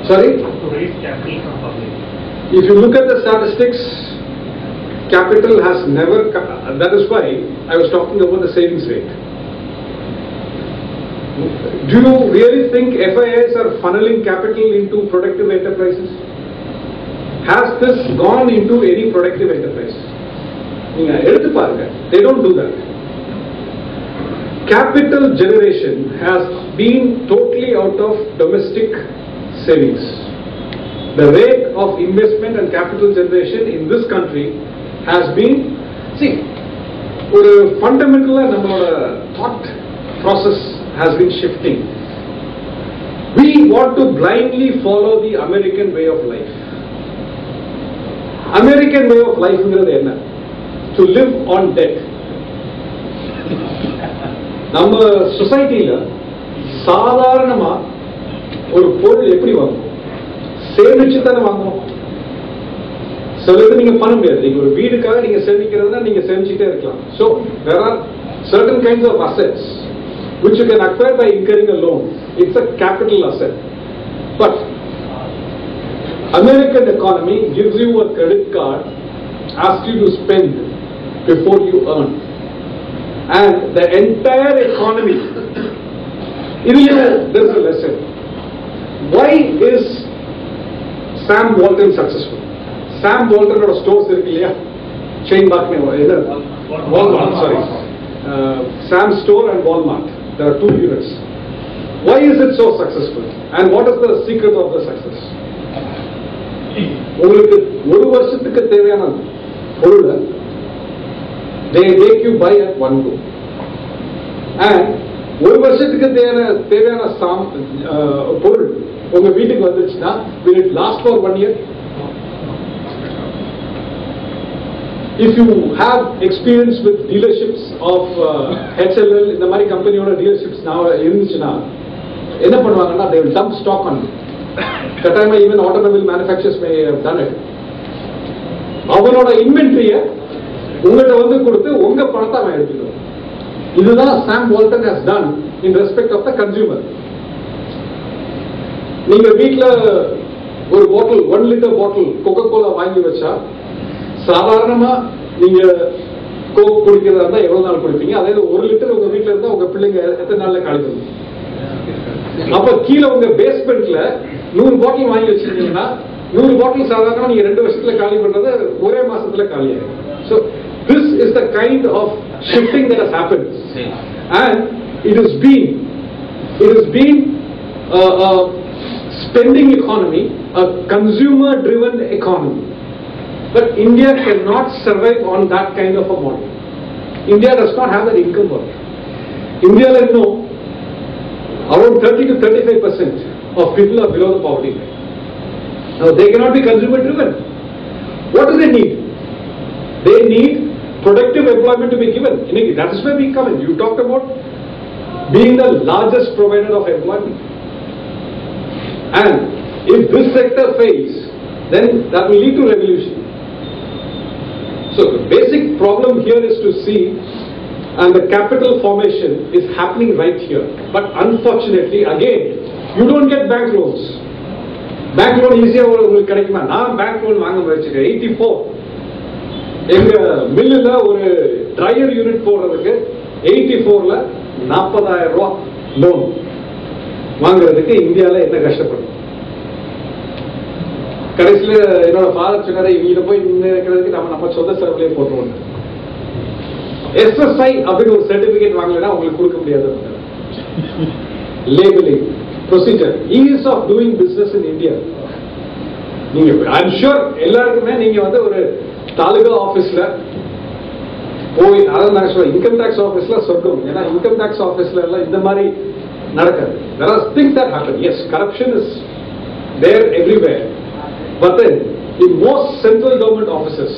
Sorry? To raise capital from public. If you look at the statistics, capital has never, that is why I was talking about the savings rate. Do you really think FIIs are funneling capital into productive enterprises? Has this gone into any productive enterprise? They don't do that. Capital generation has been totally out of domestic savings. The rate of investment and capital generation in this country has been, see, ஒரு ஃபண்டமெண்டலா நம்மளோட thought process has been shifting. We want to blindly follow the American way of life. American way of life ங்கிறது என்ன? To live on debt. நம்ம சொசைட்டில சாதாரணமா ஒரு பொருள் எப்படி வாங்குவோம்? சேமிச்சு தானே வாங்குவோம். சிலது நீங்க பண்ண முடியாது. நீங்க ஒரு வீடுக்காக நீங்க சேமிக்கிறதுனா நீங்க சேமிச்சுட்டே இருக்கலாம். So there are certain kinds of assets which you can acquire by incurring a loan. It's a capital asset. But American economy gives you a credit card, asks you to spend before you earn. And the entire economy, there is a lesson. Why is Sam Walton successful? Sam Walton oda stores irukku illaya, chain market Walmart, sorry, Sam store and Walmart, there are 2 units. Why is it so successful and what is the secret of the success? உங்களுக்கு ஒரு வருஷத்துக்கு தேவையான பொருளை they make you buy at one go, and ஒரு வருஷத்துக்கு தேவையான பொருள் உங்க வீட்டுக்கு வந்துச்சுன்னா will it last for 1 year? If you have experience with dealerships of HLL, இந்த மாதிரி கம்பெனியோட டீலர்ஷிப்ஸ் இருந்துச்சுன்னா என்ன பண்ணுவாங்கன்னா they will dump stock on you. That time even automobile manufacturers may have done it. அவனோட இன்வென்டரிய உங்கள்கிட்ட வந்து கொடுத்து உங்க பணத்தை அவன் எடுத்துக்கணும். இதுதான் Sam Walton has done in respect of the consumer. நீங்க வீட்ல ஒரு பாட்டில் 1 லிட்டர் பாட்டில் கோகோ கோலா வாங்கி வச்சா சாதாரணமா நீங்க கோக் குடிக்கிறதா இருந்தா எவ்வளவு நாள் குடிப்பீங்க? அதே 1 லிட்டர் உங்க வீட்ல இருந்தா உங்க பிள்ளைங்க எத்தனை நாள்ல காலி பண்ணும்? அப்ப கீழே உங்க பேஸ்மெண்ட்ல 100 பாட்டில் வாங்கி வச்சிருக்கீங்கன்னா 100 பாட்டில் சாதாரணமா நீங்க 2 வருஷத்துல காலி பண்றது ஒரே மாசத்துல காலி ஆகும். So this is the kind of shifting that has happened, and it has been a spending economy, a consumer driven economy. But India cannot survive on that kind of a model. India does not have that income model. India, like no, around 30 to 35% of people are below the poverty line. Now they cannot be consumer driven. What do they need? They need productive employment to be given. That is where we come in. You talked about being the largest provider of employment. And if this sector fails, then that will lead to revolution. So the basic problem here is to see, and the capital formation is happening right here. But unfortunately, again, you don't get bank loans. Bank loan easier உங்களுக்கு கிடைக்குமா? நான் bank loan வாங்க முயற்சிக்கிறேன். 84 எங்க மில்லுல ஒரு dryer unit போடுறதுக்கு 84ல 40,000 ரூபாய் loan வாங்குறதுக்கு இந்தியால என்ன கஷ்டப்படும்? கடைசியில என்னோட ஃபாதர் சொன்னாரு, இவங்க போய் இருக்கிறதுக்கு நம்ம சொந்த செலவுலயே போட்டுருவோம். SSI அப்படின்னு ஒரு சர்டிபிகேட் வாங்கலைன்னா உங்களுக்கு கொடுக்க முடியாது. Labelling procedure, ease of doing business in India. நீங்க ஐம் ஷூர் எல்லாருக்குமே நீங்க வந்து ஒரு தாலுகா ஆபீஸ்ல போய், அதான் நான் சொல்றேன், இன்கம் டாக்ஸ் ஆபீஸ்ல சொர்க்கம். ஏன்னா இன்கம் டாக்ஸ் ஆபீஸ்ல எல்லாம் இந்த மாதிரி நடக்காது. There are things that happen. Yes, corruption is there everywhere. But then, in most central government offices,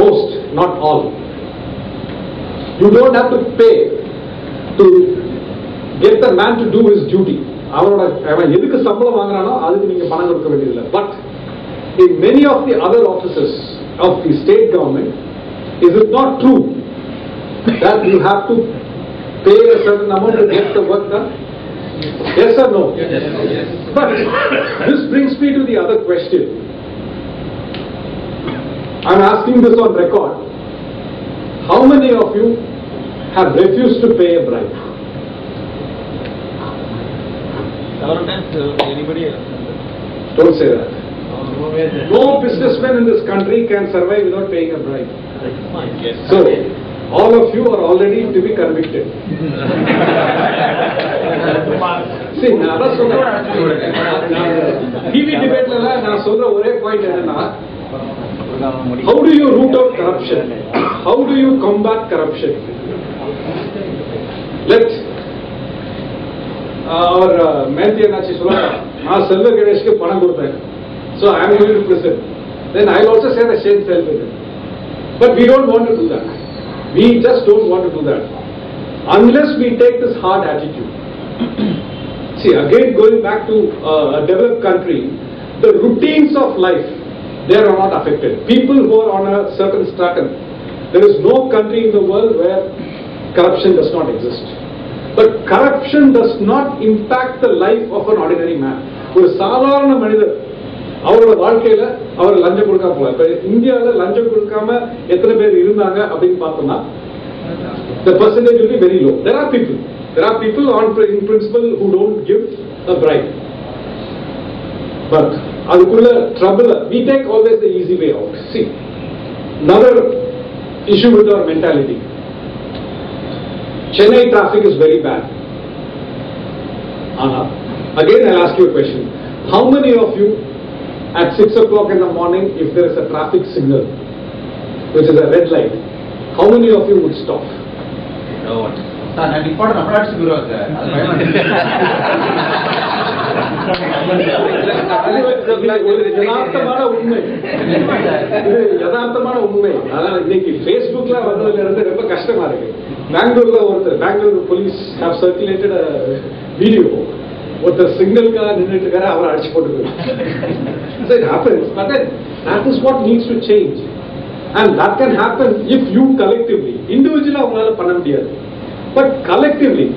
most, not all, you don't have to pay to get the man to do his duty. அவன் எதுக்கு சம்பளம் வாங்குறானோ அதுக்கு நீங்க பணம் கொடுக்க வேண்டியதில்லை. But in many of the other offices of the state government, is it not true that you have to pay a certain amount to get the work done? Yes or no? Yes. But this brings me to the other question. I'm asking this on record. How many of you have refused to pay a bribe? Several times, anybody else? Don't say that. No businessman in this country can survive without paying a bribe. Yes. So, all of you are already to be convicted. See, நான் சொல்றேன், TV டிபேட்ல நான் சொல்ற ஒரே point என்னன்னா, how do you root out corruption? How do you combat corruption? Let our Mehdi Anachi சொல்றாங்க, நான் செல்வ கணேஷ்க்கு பணம் கொடுத்தேன், so I am going to prison. Then I will also say the same self with it. But we don't want to do that. We just don't want to do that. Unless we take this hard attitude. See, again going back to a developed country, the routines of life, they are not affected. People who are on a certain stratum, there is no country in the world where corruption does not exist. But corruption does not impact the life of an ordinary man. ஒரு சாதாரண மனிதர் அவரோட வாழ்க்கையில அவர் லஞ்சம் கொடுக்காம போல. இப்ப இந்தியாவில லஞ்சம் கொடுக்காம எத்தனை பேர் இருந்தாங்க அப்படின்னு பார்த்தோம்னா, the percentage will be very low. There are people in principle who don't give a bribe. But அதுக்குள்ள trouble, we take always the easy way out. See, another issue with our mentality. Chennai traffic is very bad. Again, I'll ask you a question. How many of you at 6 o'clock in the morning, if there is a traffic signal, which is a red light, how many of you would stop? No one. Sir, I report number at Siguro, sir. யதார்த்தமான உண்மை. அதான் இன்னைக்கு Facebookல வந்ததுல இருந்து ரொம்ப கஷ்டமா இருக்கு. Bangalore police have circulated a video. ஒருத்தர் சிக்னலுக்காக நின்றுட்டு இருக்காரு, அவரை அடிச்சு போட்டு. So it happens, but then that is what needs to change, and that can happen if you collectively, individually அவங்களால பண்ண முடியாது, but collectively,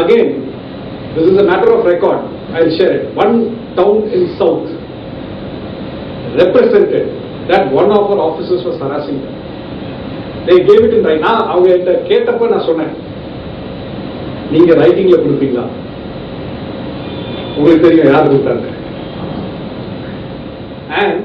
again, this is a matter of record. I'll share it. One town in south represented that one of our officers was harassing them. They gave it in writing. அவங்க கிட்ட கேட்டப்ப நான் சொன்னேன், நீங்க ரைட்டிங்ல கொடுப்பீங்களா? உங்களுக்கு தெரியும் யார் கொடுத்தாங்க. And